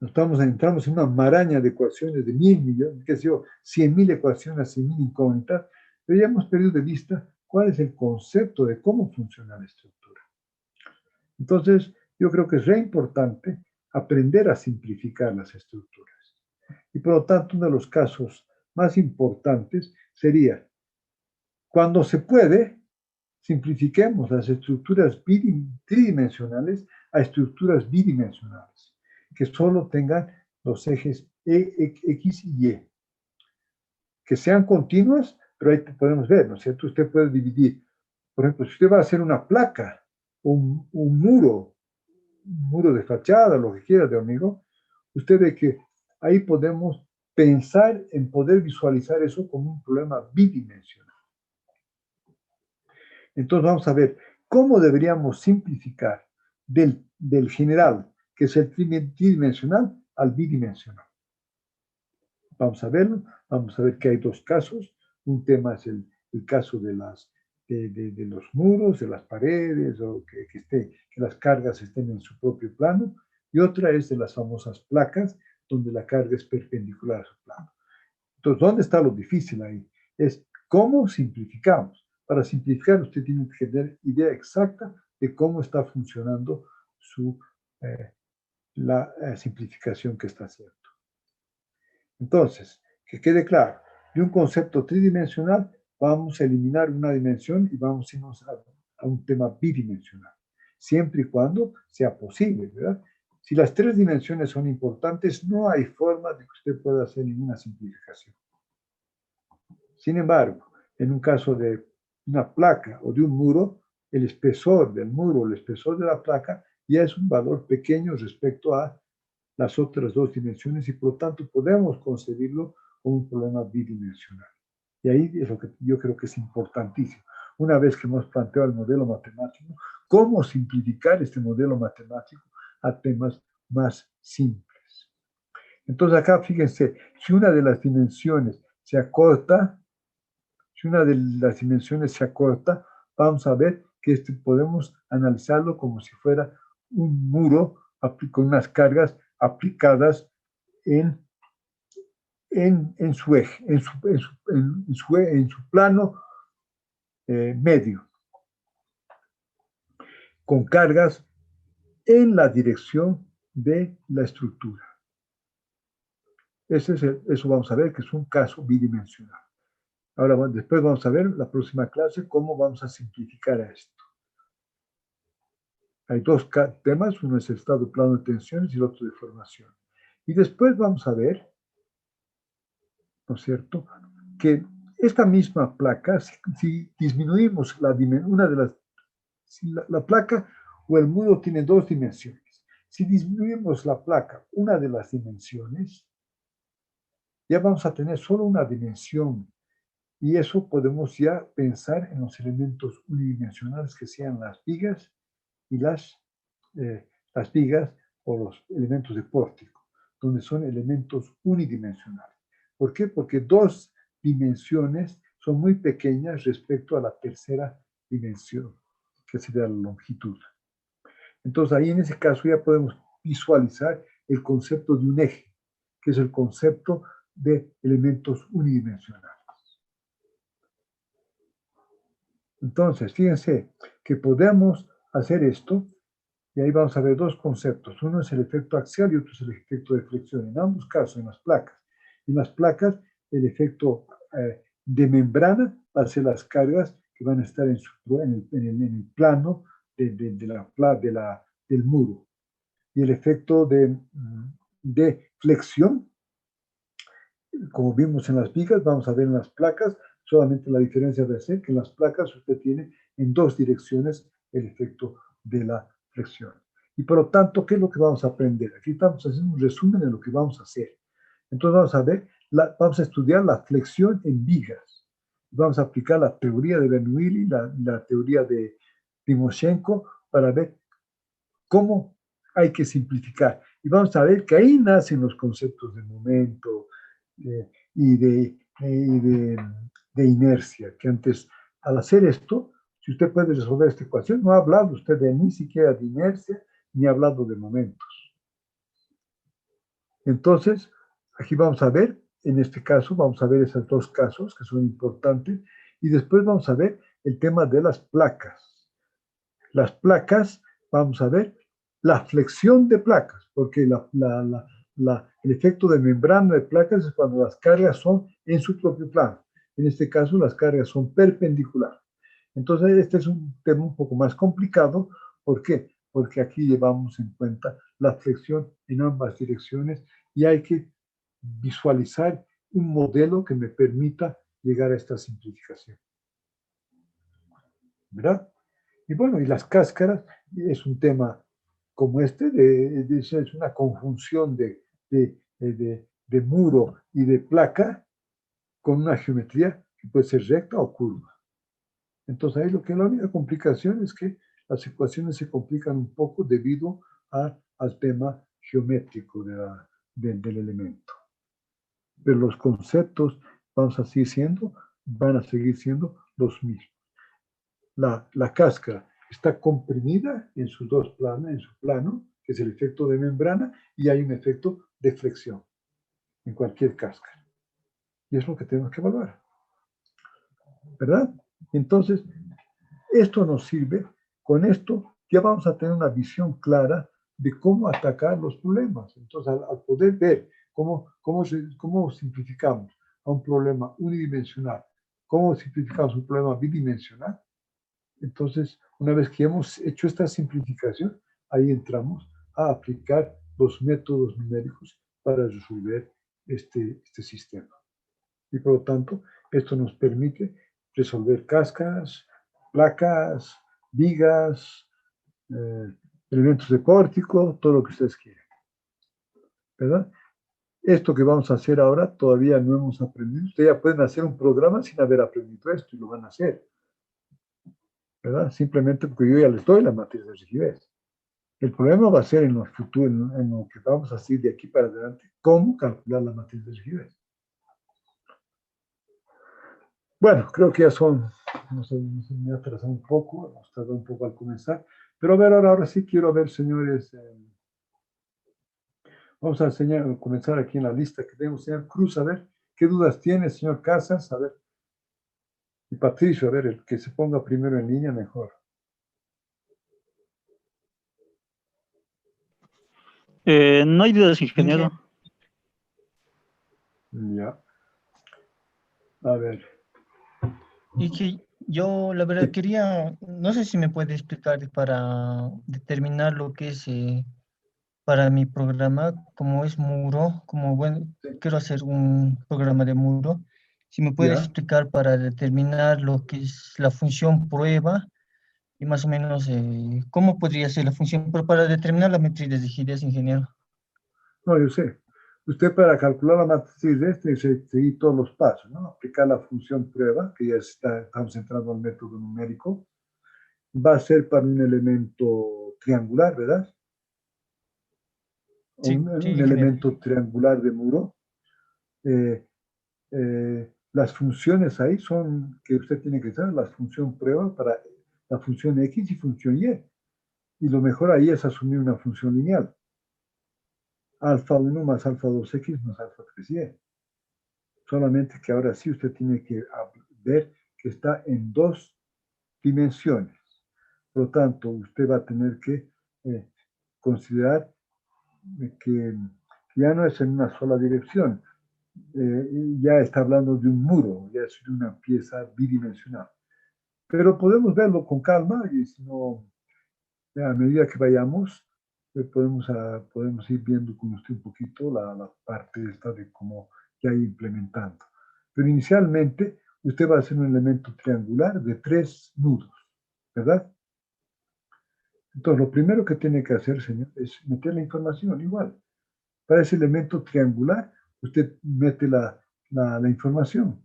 Entramos en una maraña de ecuaciones de 1.000 millones, qué sé yo, 100.000 ecuaciones, 100.000 incógnitas, pero ya hemos perdido de vista cuál es el concepto de cómo funciona la estructura. Entonces, yo creo que es re importante aprender a simplificar las estructuras. Y por lo tanto, uno de los casos más importantes sería, cuando se puede, simplifiquemos las estructuras tridimensionales a estructuras bidimensionales, que solo tengan los ejes X y Y, que sean continuas, pero ahí podemos ver, ¿no es cierto? Usted puede dividir, por ejemplo, si usted va a hacer una placa, un muro de fachada, lo que quiera de hormigón, usted ve que ahí podemos pensar en poder visualizar eso como un problema bidimensional. Entonces vamos a ver cómo deberíamos simplificar del general, que es el tridimensional, al bidimensional. Vamos a verlo, vamos a ver que hay 2 casos. Un tema es el caso de los muros, de las paredes, o que las cargas estén en su propio plano. y otra es de las famosas placas, donde la carga es perpendicular a su plano. Entonces, ¿dónde está lo difícil ahí? Es cómo simplificamos. Para simplificar, usted tiene que tener idea exacta de cómo está funcionando la simplificación que está haciendo. Entonces, que quede claro, de un concepto tridimensional vamos a eliminar una dimensión y vamos a irnos a un tema bidimensional, siempre y cuando sea posible, ¿verdad? Si las tres dimensiones son importantes, no hay forma de que usted pueda hacer ninguna simplificación. Sin embargo, en un caso de una placa o de un muro, el espesor del muro, el espesor de la placa, ya es un valor pequeño respecto a las otras dos dimensiones y por lo tanto podemos concebirlo como un problema bidimensional. Y ahí es lo que yo creo que es importantísimo. Una vez que hemos planteado el modelo matemático, ¿cómo simplificar este modelo matemático a temas más simples? Entonces acá fíjense, si una de las dimensiones se acorta, vamos a ver que podemos analizarlo como si fuera un muro con unas cargas aplicadas en su eje, en su plano medio, con cargas en la dirección de la estructura. Eso vamos a ver que es un caso bidimensional. Ahora, después vamos a ver en la próxima clase cómo vamos a simplificar a esto. Hay dos temas, uno es el estado plano de tensiones y el otro de formación. Y después vamos a ver, ¿no es cierto?, que esta misma placa, si disminuimos la placa o el muro tiene dos dimensiones. Si disminuimos la placa, una de las dimensiones, ya vamos a tener solo una dimensión. Y eso podemos ya pensar en los elementos unidimensionales que sean las vigas y las vigas o los elementos de pórtico, donde son elementos unidimensionales. ¿Por qué? Porque dos dimensiones son muy pequeñas respecto a la tercera dimensión, que sería la longitud. Entonces ahí en ese caso ya podemos visualizar el concepto de un eje, que es el concepto de elementos unidimensionales. Entonces, fíjense que podemos hacer esto, y ahí vamos a ver dos conceptos. Uno es el efecto axial y otro es el efecto de flexión. En ambos casos, en las placas. En las placas, el efecto de membrana va a ser las cargas que van a estar en el plano del muro. Y el efecto de flexión, como vimos en las vigas, vamos a ver en las placas, solamente la diferencia va a ser que en las placas usted tiene en dos direcciones el efecto de la flexión. Y por lo tanto, ¿qué es lo que vamos a aprender? Aquí estamos haciendo un resumen de lo que vamos a hacer. Entonces vamos a ver, vamos a estudiar la flexión en vigas. Vamos a aplicar la teoría de Bernoulli, la teoría de Timoshenko, para ver cómo hay que simplificar. Y vamos a ver que ahí nacen los conceptos de momento y de inercia, que antes, al hacer esto, si usted puede resolver esta ecuación, no ha hablado usted ni siquiera de inercia, ni ha hablado de momentos. Entonces, aquí vamos a ver, en este caso, vamos a ver esos dos casos que son importantes, y después vamos a ver el tema de las placas. Las placas, vamos a ver la flexión de placas, porque el efecto de membrana de placas es cuando las cargas son en su propio plano. En este caso, las cargas son perpendiculares. Entonces, este es un tema un poco más complicado. ¿Por qué? Porque aquí llevamos en cuenta la flexión en ambas direcciones y hay que visualizar un modelo que me permita llegar a esta simplificación. ¿Verdad? Y bueno, y las cáscaras es un tema como este, es una conjunción de muro y de placa con una geometría que puede ser recta o curva. Entonces ahí la única complicación es que las ecuaciones se complican un poco debido al tema geométrico del elemento. Pero los conceptos van a seguir siendo los mismos. La cáscara está comprimida en sus dos planos, en su plano, que es el efecto de membrana, y hay un efecto de flexión en cualquier cáscara. Y es lo que tenemos que evaluar, ¿verdad? Entonces, esto nos sirve, con esto ya vamos a tener una visión clara de cómo atacar los problemas. Entonces, al poder ver cómo simplificamos a un problema unidimensional, cómo simplificamos un problema bidimensional, entonces, una vez que hemos hecho esta simplificación, ahí entramos a aplicar los métodos numéricos para resolver este sistema. Y por lo tanto, esto nos permite resolver cáscaras, placas, vigas, elementos de pórtico, todo lo que ustedes quieran, ¿verdad? Esto que vamos a hacer ahora todavía no hemos aprendido. Ustedes ya pueden hacer un programa sin haber aprendido esto y lo van a hacer, ¿verdad? Simplemente porque yo ya les doy la matriz de rigidez. El problema va a ser en lo futuro, en lo que vamos a hacer de aquí para adelante, cómo calcular la matriz de rigidez. Bueno, creo que ya son, no sé, me ha atrasado un poco, hemos tardado un poco al comenzar, pero a ver, ahora sí quiero ver, señores, vamos a comenzar aquí en la lista que tenemos, señor Cruz, a ver, ¿qué dudas tiene, señor Casas? A ver, y Patricio, a ver, el que se ponga primero en línea, mejor. No hay dudas, ingeniero. Ya. A ver. Y que yo, la verdad, quería, no sé si me puede explicar para determinar lo que es para mi programa, como es muro, como bueno, quiero hacer un programa de muro. Si me puede explicar para determinar lo que es la función prueba y más o menos cómo podría ser la función, pero para determinar la matriz de rigidez, ingeniero. No, yo sé. Usted para calcular la matriz de tiene que seguir todos los pasos, ¿no? Aplicar la función prueba, que ya estamos entrando al método numérico. Va a ser para un elemento triangular, ¿verdad? Sí, un ingeniero. Elemento triangular de muro. Las funciones ahí son que usted tiene que usar, la función prueba para la función X y función Y. Y lo mejor ahí es asumir una función lineal. Alfa 1 más alfa 2X más alfa 3Y. Solamente que ahora sí usted tiene que ver que está en dos dimensiones. Por lo tanto, usted va a tener que considerar que ya no es en una sola dirección. Ya está hablando de un muro, ya es una pieza bidimensional. Pero podemos verlo con calma y si no, a medida que vayamos, podemos ir viendo con usted un poquito la parte esta de cómo ya ir implementando. Pero inicialmente, usted va a hacer un elemento triangular de 3 nudos, ¿verdad? Entonces, lo primero que tiene que hacer, señor, es meter la información igual. Para ese elemento triangular, usted mete la información,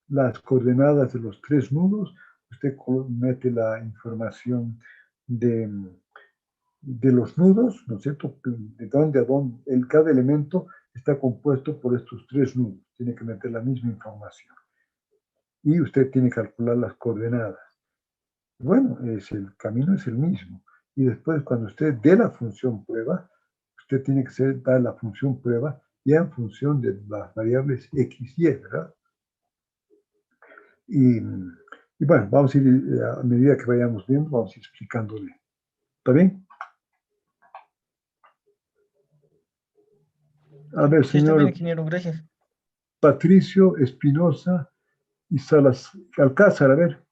las coordenadas de los 3 nudos, usted mete la información de los nudos, ¿no es cierto? De dónde a dónde, cada elemento está compuesto por estos 3 nudos. Tiene que meter la misma información. Y usted tiene que calcular las coordenadas. Bueno, el camino es el mismo. Y después, cuando usted dé la función prueba, usted tiene que dar la función prueba ya en función de las variables X y Y, ¿verdad? Y bueno, vamos a ir, a medida que vayamos viendo, vamos a ir explicándole. ¿Está bien? A ver, Sí, está señor bien, ingeniero, gracias. Patricio Espinosa y Salas Alcázar, a ver.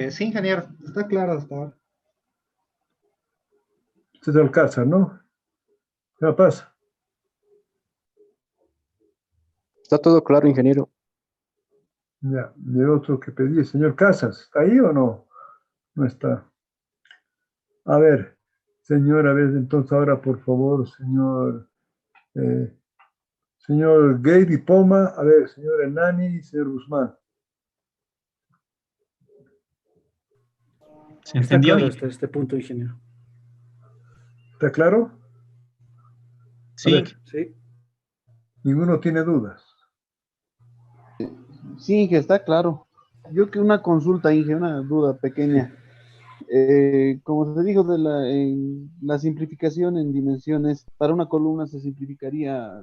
Sí, ingeniero, está claro hasta ahora. Este es Alcázar, ¿no? ¿Qué pasa? Está todo claro, ingeniero. Ya, y el otro que pedí, el señor Casas, ¿está ahí o no? No está. A ver, señor, a ver, entonces ahora, por favor, señor Gady Poma, a ver, señor Hernani y señor Guzmán. ¿Se entendió? Está claro hasta este punto, ingeniero. ¿Está claro? Sí. A ver, sí. Ninguno tiene dudas. Sí, que está claro. Yo que una consulta, Inge, una duda pequeña. Como se dijo en la simplificación en dimensiones, para una columna se simplificaría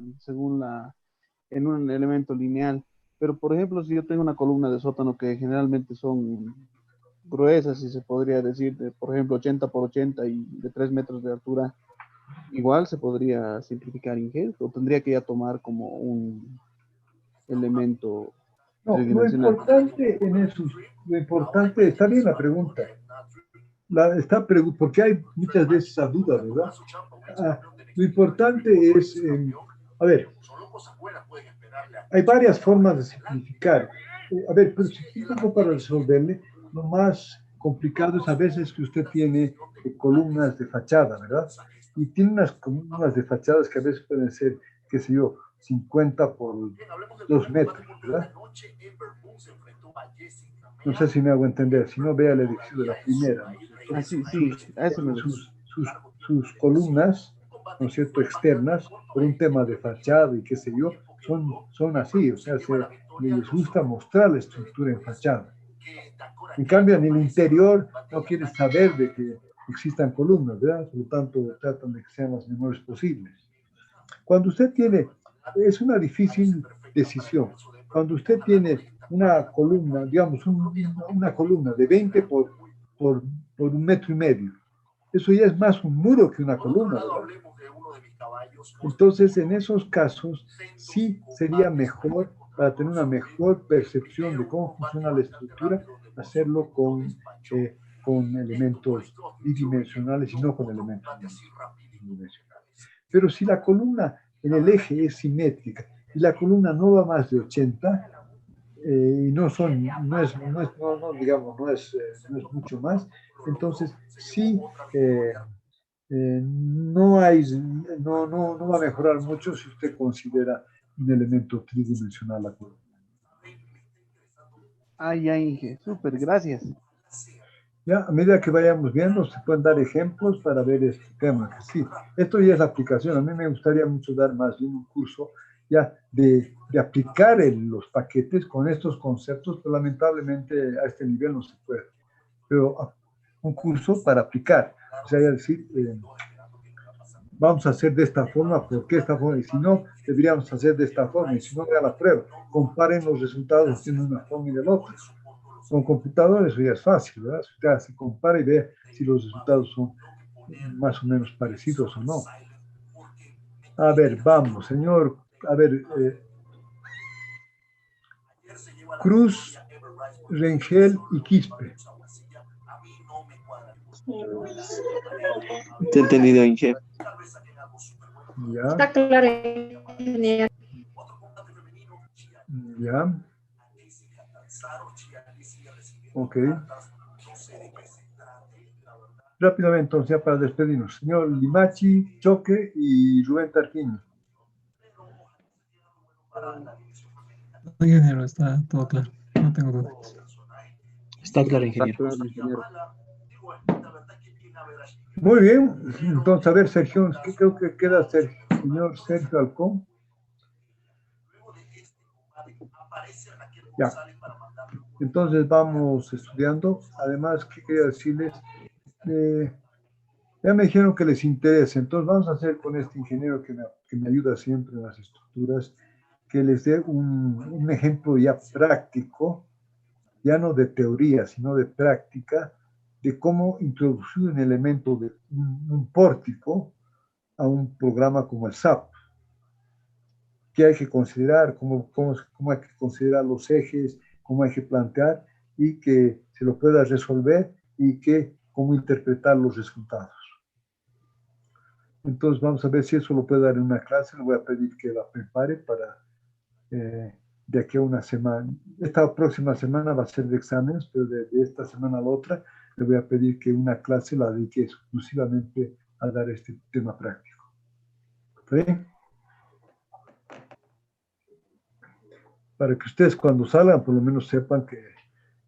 en un elemento lineal. Pero, por ejemplo, si yo tengo una columna de sótano que generalmente son gruesas, si se podría decir, por ejemplo, 80 por 80 y de 3 metros de altura, igual se podría simplificar, Inge, o tendría que ya tomar como un elemento No, tridimensional. lo importante, está bien la pregunta. Porque hay muchas veces esa duda, ¿verdad? Lo importante es, a ver, hay varias formas de simplificar. A ver, pero si tengo para resolverle, lo más complicado es a veces que usted tiene columnas de fachada, ¿verdad? Y tiene unas columnas de fachadas que a veces pueden ser, qué sé yo, 50 por 2 metros, ¿verdad? No sé si me hago entender, si no, vea el edificio de la primera, ¿no es cierto? Ah, sí, sí, a eso me refiero. Sus columnas, ¿no es cierto?, externas, por un tema de fachada y qué sé yo, son así, o sea, les gusta mostrar la estructura en fachada. En cambio, en el interior no quieren saber de que existan columnas, ¿verdad? Por lo tanto, tratan de que sean las menores posibles. Cuando usted tiene, es una difícil decisión, cuando usted tiene una columna, digamos, una columna de 20 por 1,5 metros, eso ya es más un muro que una columna, ¿verdad? Entonces, en esos casos, sí sería mejor, para tener una mejor percepción de cómo funciona la estructura, hacerlo con elementos bidimensionales y no con elementos unidimensionales. Pero si la columna en el eje es simétrica y la columna no va más de 80, y no es mucho más, entonces sí, no va a mejorar mucho si usted considera un elemento tridimensional la columna. Ah, ya, Inge, súper, gracias. Ya, a medida que vayamos viendo, se pueden dar ejemplos para ver este tema. Que sí, esto ya es aplicación. A mí me gustaría mucho dar más bien un curso ya de aplicar los paquetes con estos conceptos, pero lamentablemente a este nivel no se puede. Pero un curso para aplicar, o sea, decir, vamos a hacer de esta forma, ¿por qué esta forma? Y si no, deberíamos hacer de esta forma, y si no, vea la prueba. Comparen los resultados de una forma y de la otra. Con computadores eso ya es fácil, ¿verdad? Usted se compara y ve si los resultados son más o menos parecidos o no. A ver, vamos, señor, a ver, Cruz, Rengel y Quispe. Te he entendido, Inge. Ya. Está claro, ingeniero. Ya. Ok. Rápidamente, entonces, ya para despedirnos. Señor Limachi, Choque y Rubén Tarquini. No, ingeniero, está todo claro. No tengo dudas. Está claro, ingeniero. Muy bien. Entonces, a ver, Sergio, ¿qué creo que queda, señor Sergio Alcón? Ya. Entonces vamos estudiando. Además, ¿qué quería decirles? Ya me dijeron que les interesa, entonces vamos a hacer con este ingeniero que me ayuda siempre en las estructuras, que les dé un ejemplo ya práctico, ya no de teoría, sino de práctica, de cómo introducir un elemento de un pórtico a un programa como el SAP. ¿Qué hay que considerar? ¿Cómo hay que considerar los ejes? ¿Cómo hay que plantear? Y que se lo pueda resolver y cómo interpretar los resultados. Entonces vamos a ver si eso lo puede dar en una clase. Le voy a pedir que la prepare para de aquí a una semana. Esta próxima semana va a ser de exámenes, pero de esta semana a la otra le voy a pedir que una clase la dedique exclusivamente a dar este tema práctico. ¿Sí? Para que ustedes cuando salgan por lo menos sepan que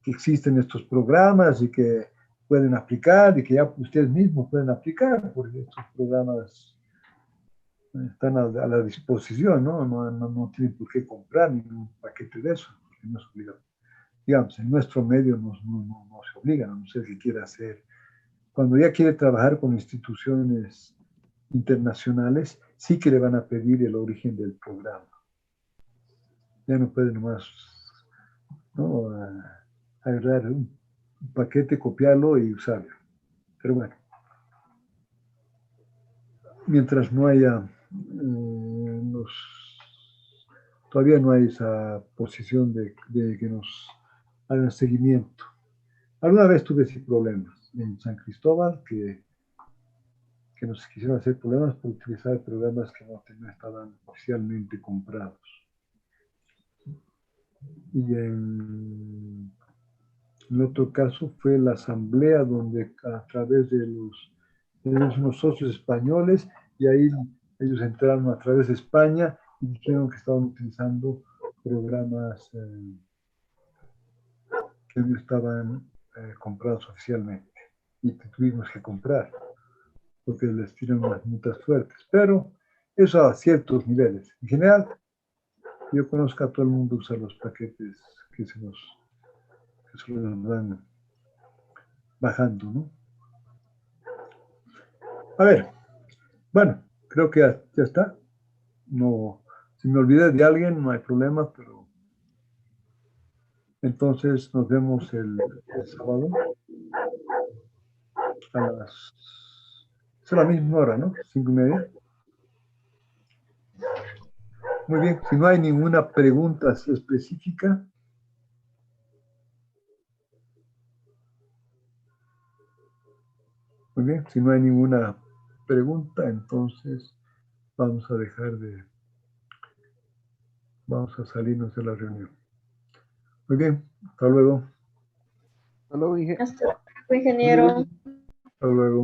existen estos programas y que pueden aplicar y que ya ustedes mismos pueden aplicar, porque estos programas están a la disposición, ¿no? No tienen por qué comprar ningún paquete de eso, porque no es obligatorio. digamos, en nuestro medio no se obligan, a no ser que quiera hacer. Cuando ya quiere trabajar con instituciones internacionales, sí que le van a pedir el origen del programa. Ya no puede nomás, ¿no?, agarrar un paquete, copiarlo y usarlo. Pero bueno, mientras no haya, todavía no hay esa posición de que nos hagan seguimiento. Alguna vez tuve ese problemas en San Cristóbal, que nos quisieron hacer problemas por utilizar programas que no estaban oficialmente comprados. Y en otro caso fue la asamblea donde a través de unos socios españoles, y ahí ellos entraron a través de España y dijeron que estaban utilizando programas que no estaban comprados oficialmente y que tuvimos que comprar porque les tiran unas multas fuertes, pero eso a ciertos niveles. En general, yo conozco a todo el mundo usar los paquetes que se los van bajando, ¿no? A ver, bueno, creo que ya está. No, si me olvidé de alguien, no hay problema, pero entonces nos vemos el sábado es a la misma hora, ¿no? 5:30. Muy bien, si no hay ninguna pregunta así específica. Muy bien, si no hay ninguna pregunta, entonces vamos a salirnos de la reunión. Muy bien, hasta luego. Hasta luego, Hasta luego, ingeniero. Hasta luego.